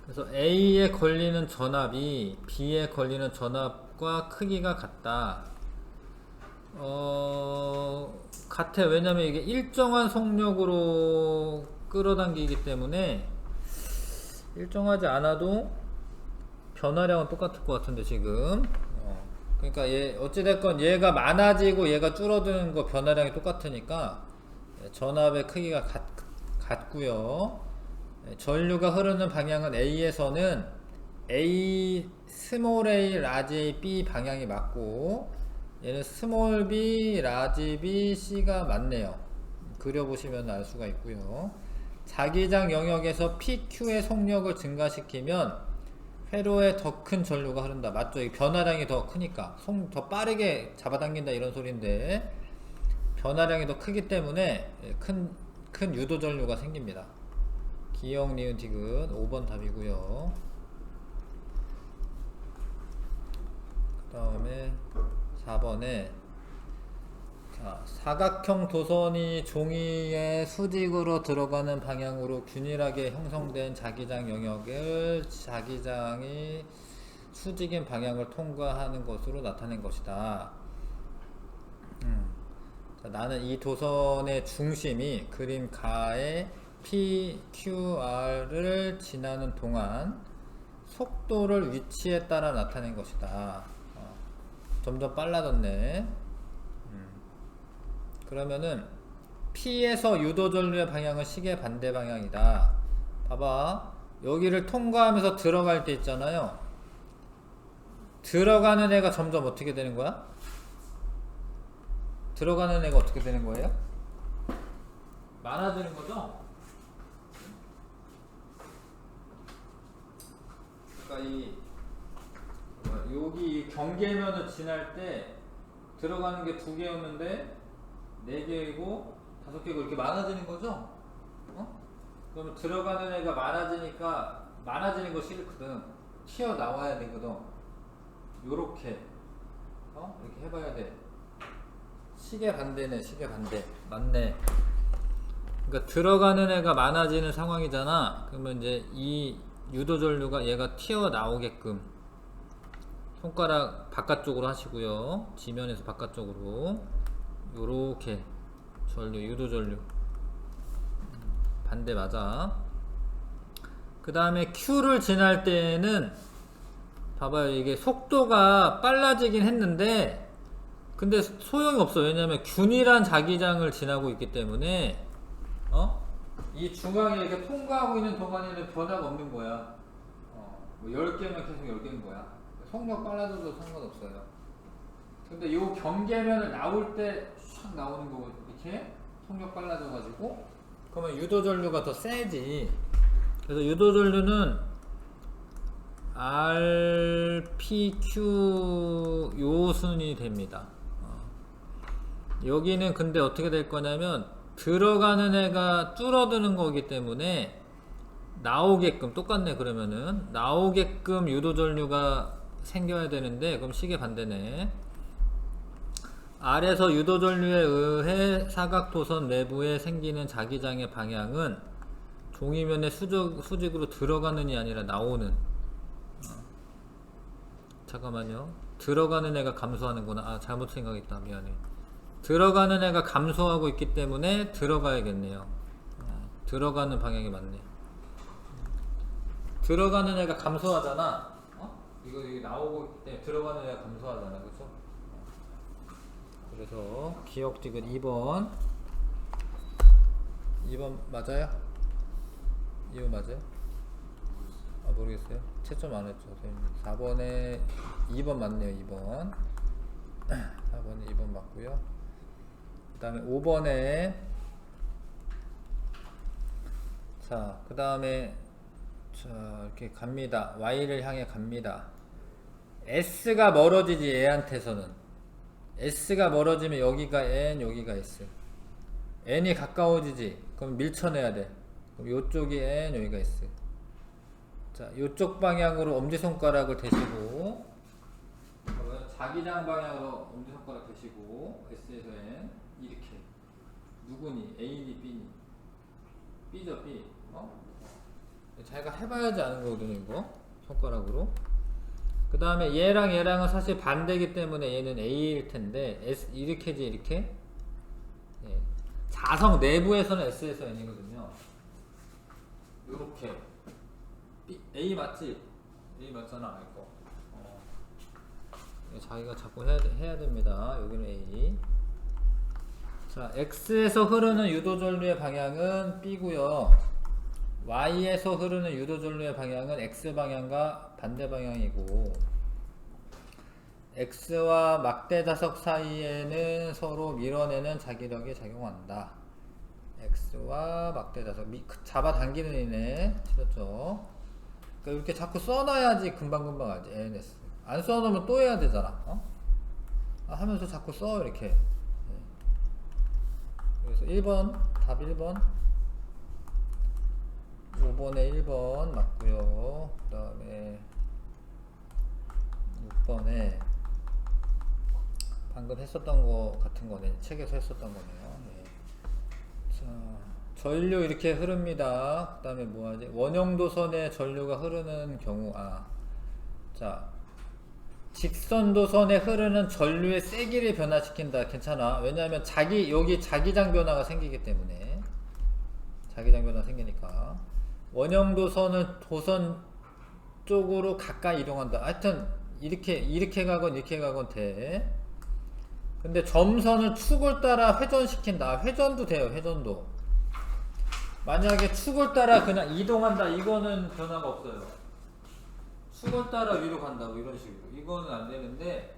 그래서 A에 걸리는 전압이 B에 걸리는 전압과 크기가 같다. 같아. 왜냐면 이게 일정한 속력으로 끌어당기기 때문에 일정하지 않아도 변화량은 똑같을 것 같은데 지금. 그러니까 어찌됐건 얘가 많아지고 얘가 줄어드는 거 변화량이 똑같으니까 전압의 크기가 같고요. 전류가 흐르는 방향은 A에서는 A, 스몰 a, 라지 A, B 방향이 맞고 얘는 스몰 b, 라지 B, C가 맞네요. 그려보시면 알 수가 있고요. 자기장 영역에서 PQ의 속력을 증가시키면 회로에 더 큰 전류가 흐른다. 맞죠? 이 변화량이 더 크니까 더 빠르게 잡아당긴다 이런 소리인데 변화량이 더 크기 때문에 큰 유도 전류가 생깁니다. 기역, 니은, 디귿 5번 답이고요. 그 다음에 4번에 사각형 도선이 종이에 수직으로 들어가는 방향으로 균일하게 형성된 자기장 영역을 자기장이 수직인 방향을 통과하는 것으로 나타낸 것이다. 자, 나는 이 도선의 중심이 그림 가의 PQR을 지나는 동안 속도를 위치에 따라 나타낸 것이다. 점점 빨라졌네. 그러면은 P에서 유도 전류의 방향은 시계 반대 방향이다. 봐봐, 여기를 통과하면서 들어갈 때 있잖아요. 들어가는 애가 점점 어떻게 되는 거야? 들어가는 애가 어떻게 되는 거예요? 많아지는 거죠? 그러니까 여기 경계면을 지날 때 들어가는 게 2개였는데 4개이고 5개고 이렇게 많아지는 거죠? 그러면 들어가는 애가 많아지니까 많아지는 거 싫거든. 튀어나와야 되거든. 요렇게 이렇게 해봐야 돼. 시계 반대네. 시계 반대. 맞네. 그러니까 들어가는 애가 많아지는 상황이잖아. 그러면 이제 이 유도 전류가 얘가 튀어나오게끔 손가락 바깥쪽으로 하시고요. 지면에서 바깥쪽으로 요렇게 전류, 유도 전류 반대 맞아. 그 다음에 Q를 지날 때는 봐봐요. 이게 속도가 빨라지긴 했는데 근데 소용이 없어. 왜냐면 균일한 자기장을 지나고 있기 때문에 이 중앙에 이렇게 통과하고 있는 동안에는 변화가 없는 거야. 뭐 10개면 계속 10개인 거야. 속력 빨라져도 상관없어요. 근데 요 경계면을 나올 때 샥 나오는 거고 이렇게 속력 빨라져가지고 그러면 유도전류가 더 세지. 그래서 유도전류는 RPQ 요 순이 됩니다. 여기는 근데 어떻게 될 거냐면 들어가는 애가 줄어드는 거기 때문에 나오게끔 똑같네. 그러면은 나오게끔 유도전류가 생겨야 되는데 그럼 시계 반대네. 아래서 유도전류에 의해 사각도선 내부에 생기는 자기장의 방향은 종이면에 수직으로 들어가는이 아니라 나오는. 잠깐만요. 들어가는 애가 감소하는구나. 아, 잘못 생각했다. 미안해. 들어가는 애가 감소하고 있기 때문에 들어가야겠네요. 들어가는 방향이 맞네. 들어가는 애가 감소하잖아. 이거 여기 나오고 있기 때문에 들어가는 애가 감소하잖아. 그쵸? 그래서 기억 디귿 2번. 2번 맞아요? 2번 맞아요? 아, 모르겠어요. 채점 안 했죠. 4번에 2번 맞네요. 2번. 4번에 2번 맞고요. 그 다음에 5번에 자, 그 다음에 자, 이렇게 갑니다. Y를 향해 갑니다. S가 멀어지지, 얘한테서는. S가 멀어지면 여기가 N, 여기가 S. N이 가까워지지. 그럼 밀쳐내야 돼. 그럼 요쪽이 N, 여기가 S. 자, 요쪽 방향으로 엄지손가락을 대시고, 자기장 방향으로 엄지손가락 대시고, S에서 N, 이렇게. 누구니? A니, B니? B죠, B. 자기가 해봐야지 아는 거거든요, 이거. 손가락으로. 그 다음에 얘랑 얘랑은 사실 반대이기 때문에 얘는 A일 텐데, S, 이렇게지, 이렇게. 예. 자성 내부에서는 S에서 N이거든요. 요렇게. A 맞지? A 맞잖아, 이거. 자기가 자꾸 해야 됩니다. 여기는 A. 자, X에서 흐르는 유도전류의 방향은 B고요. Y에서 흐르는 유도전류의 방향은 X 방향과 반대 방향이고, X와 막대자석 사이에는 서로 밀어내는 자기력이 작용한다. X와 막대자석 잡아당기는 이네 틀렸죠. 그러니까 이렇게 자꾸 써놔야지 금방금방 알지. ANS 안 써놓으면 또 해야 되잖아. 하면서 자꾸 써 이렇게. 그래서 1번 답 1번 5번에 1번 맞고요. 그 다음에 6번에 방금 했었던 거 같은 거네. 책에서 했었던 거네요. 네. 자, 전류 이렇게 흐릅니다. 그 다음에 뭐하지? 원형도선에 전류가 흐르는 경우. 자, 직선도선에 흐르는 전류의 세기를 변화시킨다. 괜찮아. 왜냐하면 여기 자기장 변화가 생기기 때문에. 자기장 변화 생기니까. 원형도선은 도선 쪽으로 가까이 이동한다. 하여튼 이렇게 가건 이렇게 가건 돼. 근데 점선은 축을 따라 회전시킨다. 회전도 돼요. 회전도. 만약에 축을 따라 그냥 이동한다. 이거는 변화가 없어요. 축을 따라 위로 간다. 뭐 이런 식으로. 이거는 안 되는데,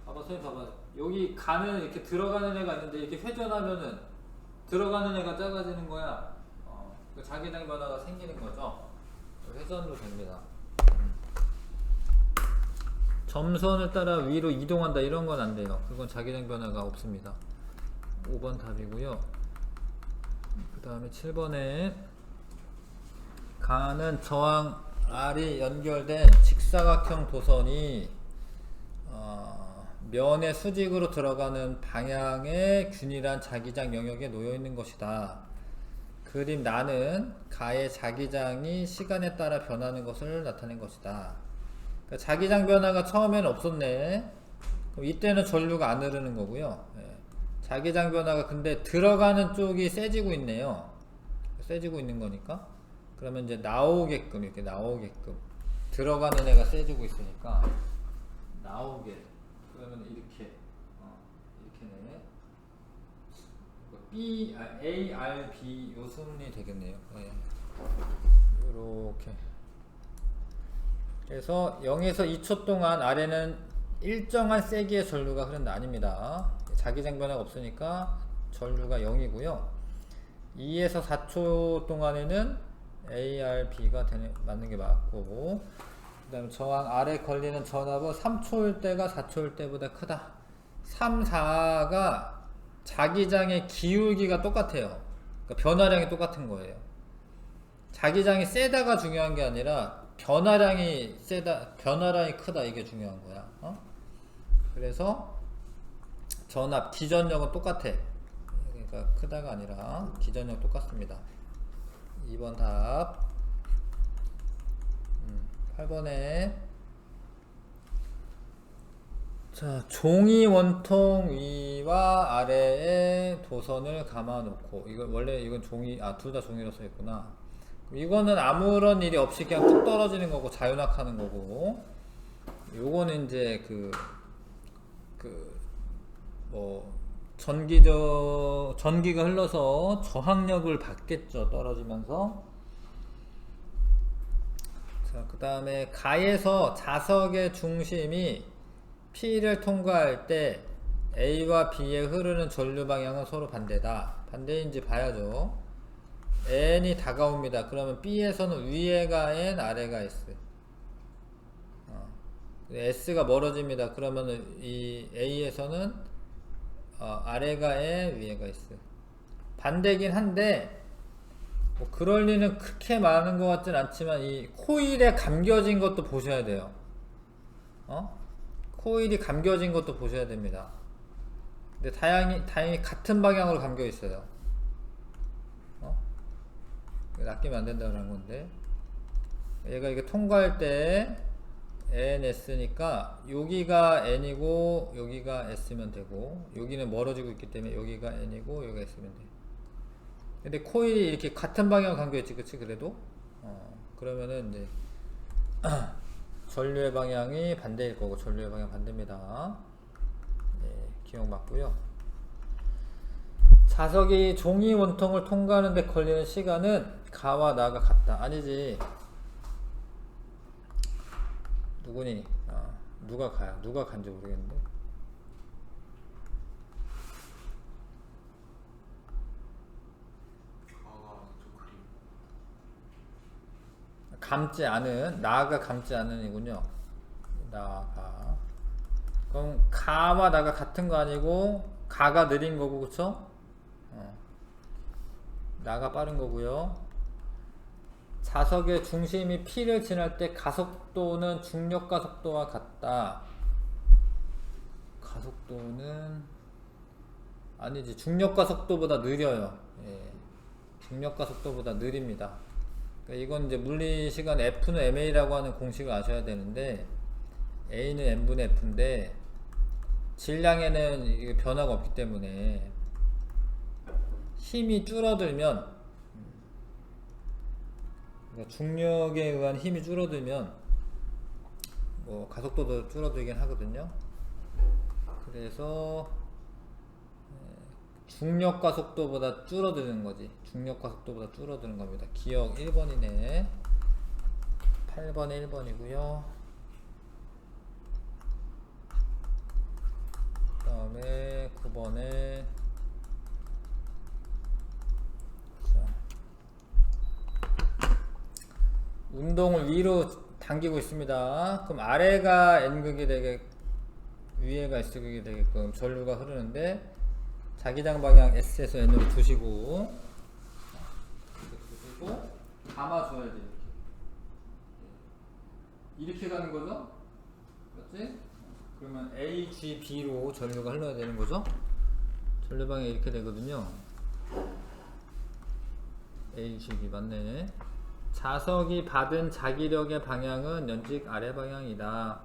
봐봐, 선생님 봐봐. 여기 가면 이렇게 들어가는 애가 있는데 이렇게 회전하면은 들어가는 애가 작아지는 거야. 자기장 변화가 생기는 거죠. 회전도 됩니다. 점선을 따라 위로 이동한다 이런 건 안 돼요. 그건 자기장 변화가 없습니다. 5번 답이고요. 그 다음에 7번에 가는 저항 R이 연결된 직사각형 도선이 면의 수직으로 들어가는 방향의 균일한 자기장 영역에 놓여 있는 것이다. 그림 나는 가의 자기장이 시간에 따라 변하는 것을 나타낸 것이다. 그러니까 자기장 변화가 처음에는 없었네. 그럼 이때는 전류가 안 흐르는 거고요. 자기장 변화가 근데 들어가는 쪽이 세지고 있네요. 세지고 있는 거니까. 그러면 이제 나오게끔, 이렇게 나오게끔. 들어가는 애가 세지고 있으니까 나오게. 그러면 이렇게. 이렇게네. A, R, B 요 순이 되겠네요. 요렇게. 그래서 0에서 2초 동안 아래는 일정한 세기의 전류가 흐른다. 아닙니다. 자기장 변화가 없으니까 전류가 0이고요. 2에서 4초 동안에는 ARB가 맞는 게 맞고, 그 다음에 저항 아래 걸리는 전압은 3초일 때가 4초일 때보다 크다. 3, 4가 자기장의 기울기가 똑같아요. 그러니까 변화량이 똑같은 거예요. 자기장이 세다가 중요한 게 아니라 변화량이 변화량이 크다, 이게 중요한 거야. 그래서 전압 기전력은 똑같아. 그러니까 크다가 아니라 기전력 똑같습니다. 2번 답. 8번에 자, 종이 원통 위와 아래에 도선을 감아 놓고, 이거 원래 이건 종이, 둘 다 종이로 써 있구나. 이거는 아무런 일이 없이 그냥 뚝 떨어지는 거고 자유낙하는 거고, 요거는 이제 전기가 흘러서 저항력을 받겠죠, 떨어지면서. 자, 그 다음에 가에서 자석의 중심이 P를 통과할 때 A와 B에 흐르는 전류 방향은 서로 반대다. 반대인지 봐야죠. N이 다가옵니다. 그러면 B에서는 위에가 N, 아래가 S. S가 멀어집니다. 그러면 이 A에서는 아래가 N, 위에가 S. 반대긴 한데 뭐 그럴 리는 그렇게 많은 것 같진 않지만, 이 코일에 감겨진 것도 보셔야 돼요. 코일이 감겨진 것도 보셔야 됩니다. 근데 다행히 같은 방향으로 감겨 있어요. 낚이면 안 된다는 건데, 얘가 이게 통과할 때 NS니까 여기가 N이고 여기가 S면 되고, 여기는 멀어지고 있기 때문에 여기가 N이고 여기가 S면 돼. 근데 코일이 이렇게 같은 방향 감겨있지, 그치? 그래도 그러면은 이제 전류의 방향이 반대일 거고, 전류의 방향 반대입니다. 네, 기억 맞고요. 자석이 종이 원통을 통과하는 데 걸리는 시간은 가와 나가 같다. 아니지. 누구니? 누가 가야? 누가 간지 모르겠는데. 감지 않은, 나가 감지 않은 이군요. 나가. 그럼 가와 나가 같은 거 아니고 가가 느린 거고, 그쵸? 나가 빠른 거고요. 자석의 중심이 P를 지날 때 가속도는 중력가 속도와 같다. 가속도는 아니지, 중력가 속도보다 느려요. 예. 중력가 속도보다 느립니다. 그러니까 이건 이제 물리 시간 F는 ma라고 하는 공식을 아셔야 되는데, A는 n분의 F인데 질량에는 변화가 없기 때문에 힘이 줄어들면, 그러니까 중력에 의한 힘이 줄어들면 뭐 가속도도 줄어들긴 하거든요. 그래서 중력가 속도보다 줄어드는 거지. 중력가 속도보다 줄어드는 겁니다. 기억 1번이네. 8번에 1번이고요. 그 다음에 9번에 운동을 위로 당기고 있습니다. 그럼 아래가 N극이 되게, 위에가 S극이 되게끔 전류가 흐르는데, 자기장 방향 S에서 N으로 두시고 감아줘야지. 이렇게 가는 거죠? 맞지? 그러면 A, G, B로 전류가 흘러야 되는 거죠? 전류 방향이 이렇게 되거든요. A, G, B 맞네. 자석이 받은 자기력의 방향은 연직 아래 방향이다.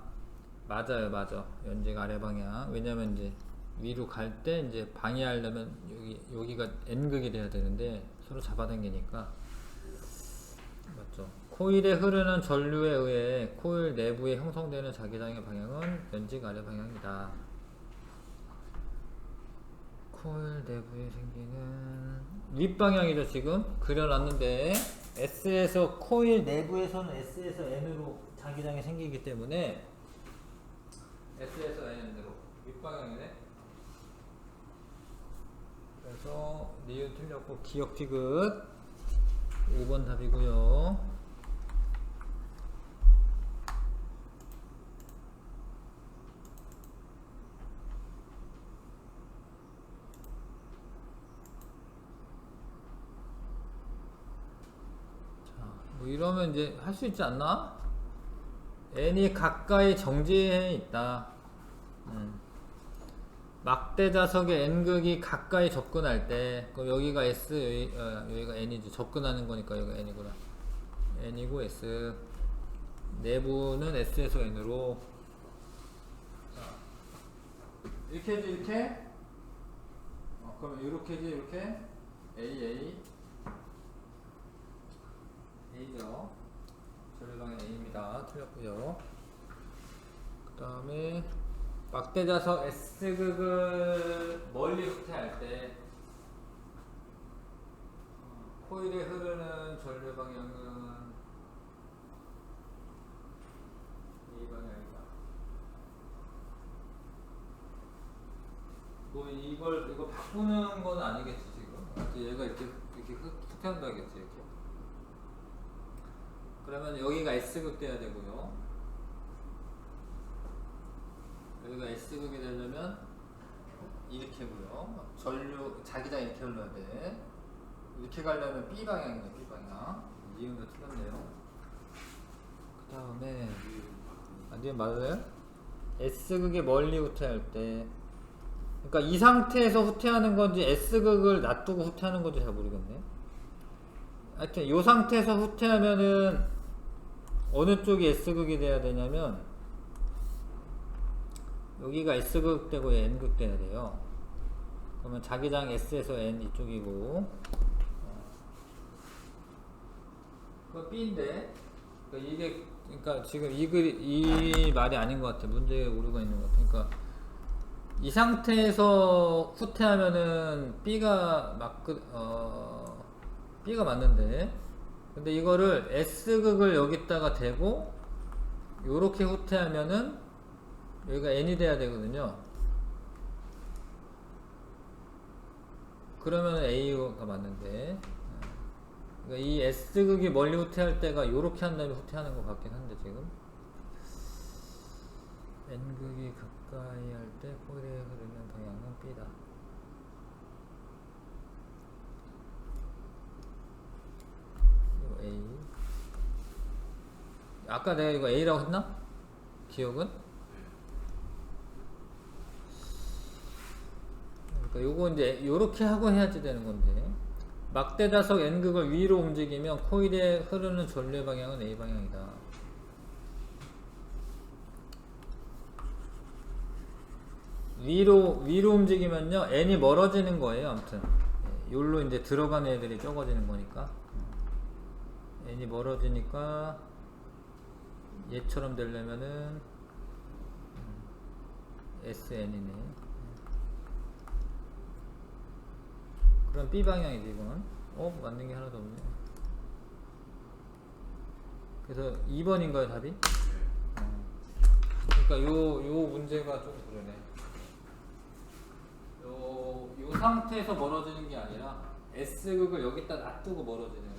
맞아요, 맞아. 연직 아래 방향. 왜냐면 이제 위로 갈 때 이제 방해하려면 여기가 N극이 돼야 되는데 서로 잡아당기니까. 맞죠. 코일에 흐르는 전류에 의해 코일 내부에 형성되는 자기장의 방향은 연직 아래 방향이다. 코일 내부에 생기는 윗방향이죠. 지금 그려놨는데 S에서 코일 내부에서는 S에서 N으로 자기장이 생기기 때문에 S에서 N으로 윗방향이네. 그래서 니은 틀렸고 기억 티귿 5번 답이고요. 뭐 이러면 이제 할 수 있지 않나? n이 가까이 정지해 있다. 막대 자석의 n극이 가까이 접근할 때, 그럼 여기가 s, 여기가 n이지. 접근하는 거니까 여기가 n이구나. n이고 s. 내부는 s에서 n으로. 자, 이렇게지 이렇게. 그러면 이렇게지 이렇게. a. A죠. 전류방향 A입니다. 틀렸고요. 그 다음에 막대자석 S극을 멀리 후퇴할 때 코일에 흐르는 전류방향은 A 방향이다. 뭐 이거 바꾸는 건 아니겠지 지금. 얘가 이렇게 후퇴한다겠지 이렇게. 그러면 여기가 S극 돼야 되고요. 여기가 S극이 되려면 이렇게고요. 전류 자기장 이렇게 흘러야 돼. 이렇게 가려면 B 방향이네. B 방향. 니은도 틀렸네요. 그 다음에 니은 맞아요? S극이 멀리 후퇴할 때. 그러니까 이 상태에서 후퇴하는 건지 S극을 놔두고 후퇴하는 건지 잘 모르겠네. 하여튼 이 상태에서 후퇴하면은 어느 쪽이 S극이 돼야 되냐면 여기가 S극 되고 N극 돼야 돼요. 그러면 자기장 S에서 N 이쪽이고 그거 B인데 그러니까 지금 이 말이 아닌 것 같아. 문제에 오류가 있는 것 같아. 그러니까 이 상태에서 후퇴하면은 B가 맞는데 근데 이거를 S극을 여기다가 대고 요렇게 후퇴하면은 여기가 N이 돼야 되거든요. 그러면 A가 맞는데 그러니까 이 S극이 멀리 후퇴할 때가 요렇게 한 다음에 후퇴하는 것 같긴 한데 지금 N극이 가까이 할 때 코일에 흐르는 방향은 B다. A. 아까 내가 이거 A라고 했나? 기억은? 그러니까 요거 이제 요렇게 하고 해야지 되는 건데 막대자석 N극을 위로 움직이면 코일에 흐르는 전류의 방향은 A 방향이다. 위로 움직이면요 N이 멀어지는 거예요. 아무튼 요로 이제 들어가는 애들이 적어지는 거니까 n이 멀어지니까 얘처럼 되려면은 SN이네. 그럼 B 방향이지 이건. 맞는 게 하나도 없네. 그래서 2번인가요 답이? 그러니까 요 문제가 좀 그러네. 요 상태에서 멀어지는 게 아니라 S극을 여기다 놔두고 멀어지는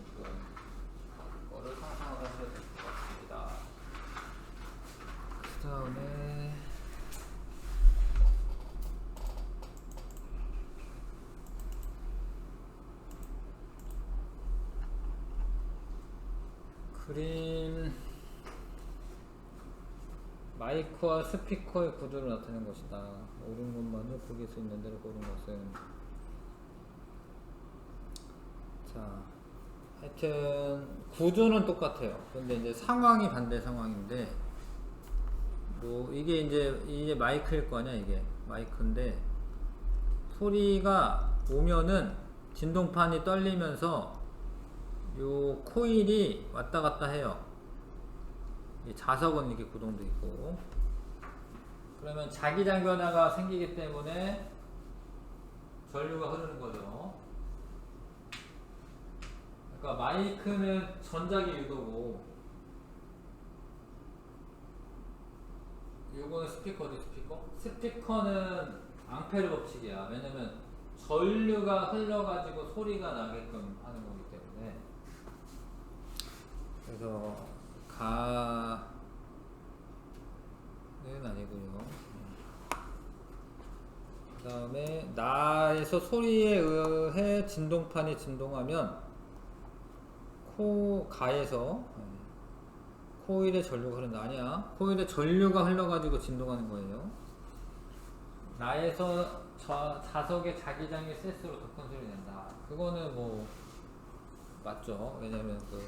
거를 상상을 하셔야 될 것 같습니다. 그 다음에 그림 마이크와 스피커의 구조를 나타내는 것이다. 옳은 것만을 보길 수 있는 대로 고른 것은 자 하여튼 구조는 똑같아요. 근데 이제 상황이 반대 상황인데 뭐 이게 이제 마이크일 거 아니야. 이게 마이크인데 소리가 오면은 진동판이 떨리면서 요 코일이 왔다 갔다 해요. 이 자석은 이렇게 구동돼 있고 그러면 자기장 변화가 생기기 때문에 전류가 흐르는 거죠. 그러니까 마이크는 전자기 유도고 요거는 스피커지 스피커. 스피커는 앙페르 법칙이야. 왜냐면 전류가 흘러가지고 소리가 나게끔 하는 거기 때문에. 그래서 가는 아니고요. 그 다음에 나에서 소리에 의해 진동판이 진동하면 가에서 코일에 전류가 흐른다. 아니야. 코일에 전류가 흘러가지고 진동하는 거예요. 나에서 자석의 자기장의 세스로 더 큰 소리 낸다. 그거는 뭐 맞죠. 왜냐면 그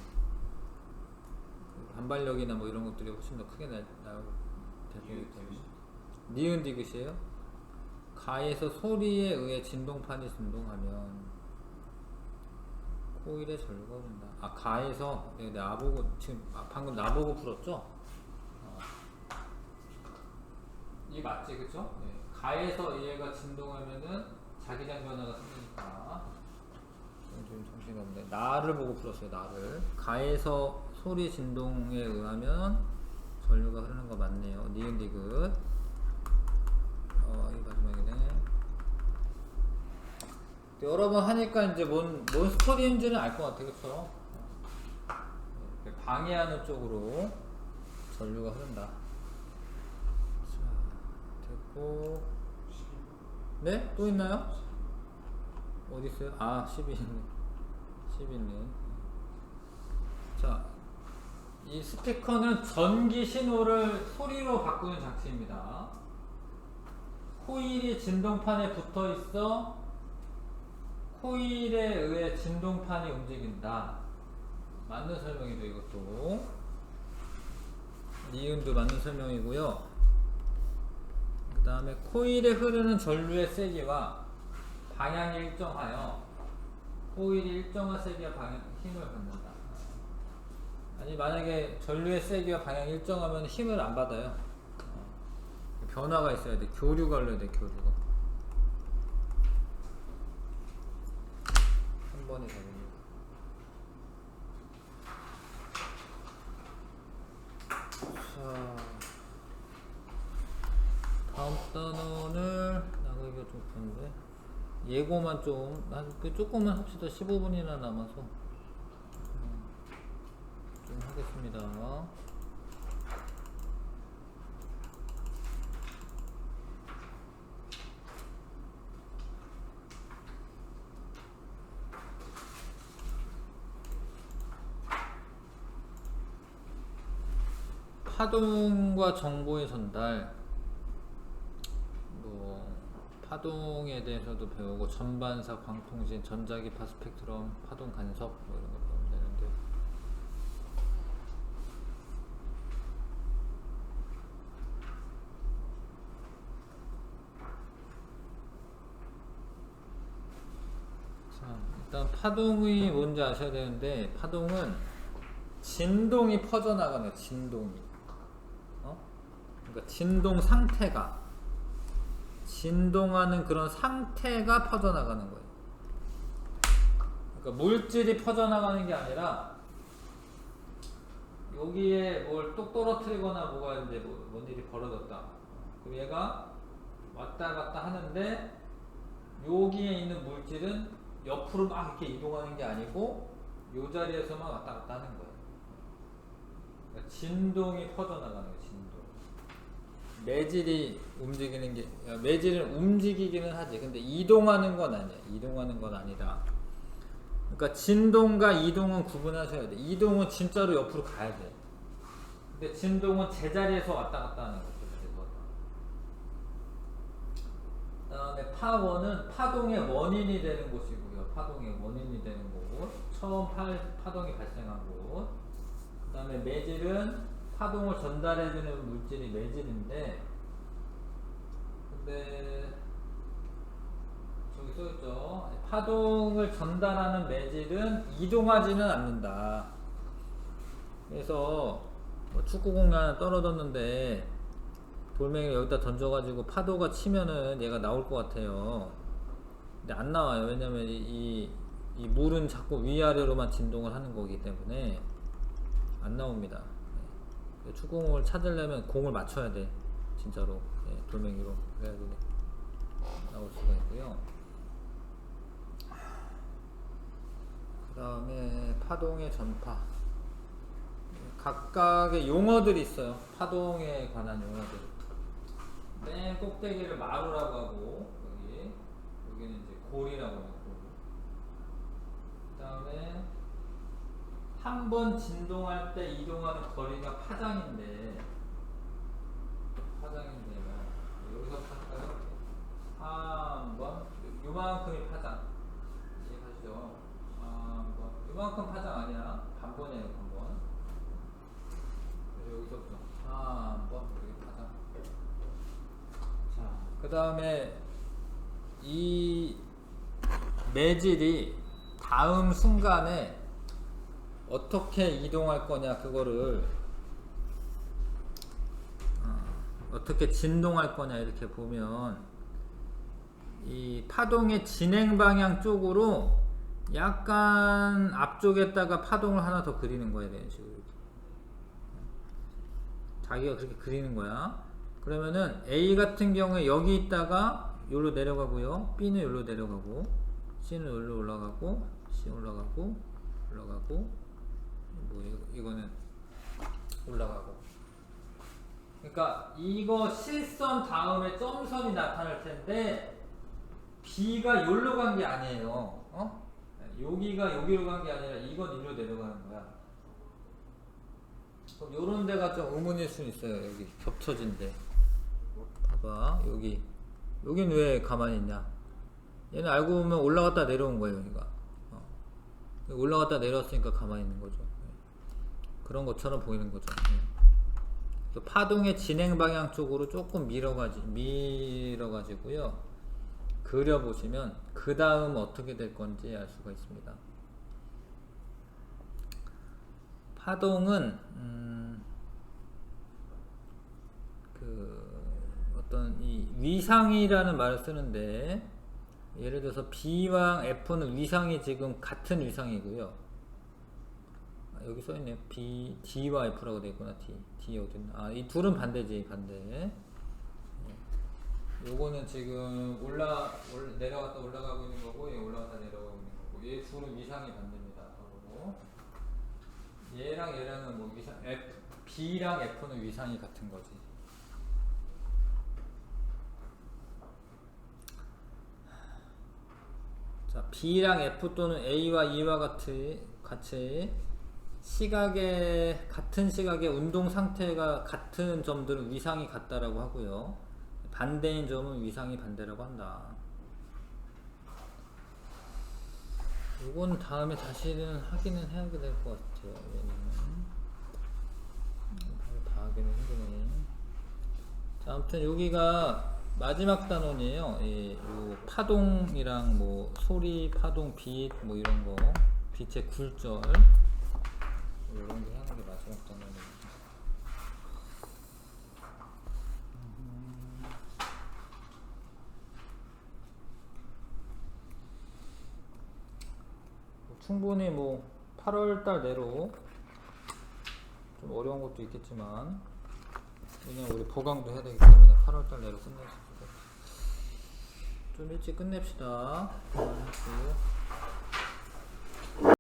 반발력이나 뭐 이런 것들이 훨씬 더 크게 나올 테기 때문에. 니은 디귿이에요. 가에서 소리에 의해 진동판이 진동하면 코일에 전류가 흐른다. 아, 가에서 나보고 지금 방금 나보고 풀었죠? 이게 맞지, 그쵸? 네. 가에서 얘가 진동하면은 자기장 변화가 생기니까. 좀 정신이 없네. 나를 보고 풀었어요. 나를. 가에서 소리 진동에 의하면 전류가 흐르는 거 맞네요. 니은 디귿. 이 마지막이네. 여러 번 하니까 이제 뭔 스토리인지는 알 것 같아, 그쵸? 방해하는 쪽으로 전류가 흐른다. 자, 됐고. 네? 또 있나요? 어디 있어요? 아, 10이 있네. 10이 있네. 자, 이 스피커는 전기 신호를 소리로 바꾸는 장치입니다. 코일이 진동판에 붙어 있어 코일에 의해 진동판이 움직인다. 맞는 설명이죠, 이것도. 니은도 맞는 설명이고요. 그 다음에 코일에 흐르는 전류의 세기와 방향이 일정하여 코일이 일정한 세기와 힘을 받는다. 아니, 만약에 전류의 세기와 방향이 일정하면 힘을 안 받아요. 변화가 있어야 돼. 교류가 흘러야 돼, 교류가. 3번이 답입니다. 자, 다음 단원을 나가기가 좀 그런데 예고만 좀 조금만 합시다. 15분이나 남아서 좀 하겠습니다. 파동과 정보의 전달, 뭐 파동에 대해서도 배우고 전반사, 광통신, 전자기파 스펙트럼, 파동 간섭 뭐 이런 거 배우면 되는데, 자, 일단 파동이 뭔지 아셔야 되는데, 파동은 진동이 퍼져나가는 진동이. 그러니까 진동 상태가, 진동하는 그런 상태가 퍼져나가는 거예요. 그러니까 물질이 퍼져나가는 게 아니라 여기에 뭘 똑 떨어뜨리거나 뭐가 이제 뭔 일이 벌어졌다. 그럼 얘가 왔다 갔다 하는데 여기에 있는 물질은 옆으로 막 이렇게 이동하는 게 아니고 이 자리에서만 왔다 갔다 하는 거예요. 그러니까 진동이 퍼져나가는 거예요. 진동. 매질이 움직이는 게, 매질은 움직이기는 하지. 근데 이동하는 건 아니야. 이동하는 건 아니라. 그러니까 진동과 이동은 구분하셔야 돼. 이동은 진짜로 옆으로 가야 돼. 근데 진동은 제자리에서 왔다 갔다 하는 거죠. 그 다음에 파워는 파동의 원인이 되는 곳이고요. 파동의 원인이 되는 곳. 처음 파동이 발생한 곳. 그 다음에 매질은 파동을 전달해주는 물질이 매질인데, 근데 저기 써있죠. 파동을 전달하는 매질은 이동하지는 않는다. 그래서 뭐 축구공이 하나 떨어졌는데 돌멩이를 여기다 던져가지고 파도가 치면은 얘가 나올 것 같아요. 근데 안 나와요. 왜냐면 이 이 물은 자꾸 위아래로만 진동을 하는 거기 때문에 안 나옵니다. 네. 축구공을 찾으려면 공을 맞춰야 돼. 진짜로. 네. 돌멩이로. 그래야지 나올 수가 있고요. 그 다음에 파동의 전파. 각각의 용어들이 있어요. 파동에 관한 용어들. 맨 꼭대기를 마루라고 하고, 여기는 이제 골이라고 하고, 그 다음에 한 번 진동할 때 이동하는 거리가 파장인데, 여기서부터 할까요? 한 번, 요만큼이 파장. 이해가시죠? 요만큼 파장 아니야. 반번이에요, 반번. 그래서 여기서부터 한 번, 이렇게 파장. 자, 그 다음에 이 매질이 다음 순간에 어떻게 이동할 거냐, 그거를 어떻게 진동할 거냐, 이렇게 보면 이 파동의 진행 방향 쪽으로 약간 앞쪽에다가 파동을 하나 더 그리는 거야. 이런 식으로 자기가 그렇게 그리는 거야. 그러면은 A 같은 경우에 여기 있다가 여기로 내려가고요, B는 여기로 내려가고, C는 여기로 올라가고, C 올라가고, 뭐 이거는 올라가고. 그러니까 이거 실선 다음에 점선이 나타날 텐데 B가 여기로 간 게 아니에요. 여기가 여기로 간 게 아니라 이건 이리로 내려가는 거야. 그럼 요런 데가 좀 의문일 수 있어요. 여기 겹쳐진 데. 봐봐. 여긴 왜 가만히 있냐? 얘는 알고 보면 올라갔다 내려온 거예요, 여기가. 올라갔다 내려왔으니까 가만히 있는 거죠. 그런 것처럼 보이는 거죠. 파동의 진행 방향 쪽으로 조금 밀어가지고요. 그려보시면 그 다음 어떻게 될 건지 알 수가 있습니다. 파동은 어떤 이 위상이라는 말을 쓰는데, 예를 들어서 B와 F는 위상이 지금 같은 위상이고요. 여기 써있네요. D와 F라고 되어있구나. D 어딨나. 이 둘은 반대지, 반대. 요거는 지금 내려갔다 올라가고 있는 거고, 얘 올라갔다 내려가고 있는 거고, 얘 둘은 위상이 반대입니다. 서로. 얘랑은 뭐 위상, B랑 F는 위상이 같은 거지. 자, B랑 F 또는 A와 E와 같이 같은 시각의 운동 상태가 같은 점들은 위상이 같다라고 하고요. 반대인 점은 위상이 반대라고 한다. 이건 다음에 다시는 확인은 해야 될 것 같아요. 다 하기는 힘드네. 자, 아무튼 여기가 마지막 단원이에요. 요 파동이랑 뭐 소리, 파동, 빛, 뭐 이런 거, 빛의 굴절, 이런 거 하는 게 마지막 단원이에요. 충분히 뭐 8월달 내로 좀 어려운 것도 있겠지만, 왜냐면 우리 보강도 해야 되기 때문에 8월달 내로 끝낼 수 있을 것 같아요. 좀 일찍 끝냅시다. 그만하고.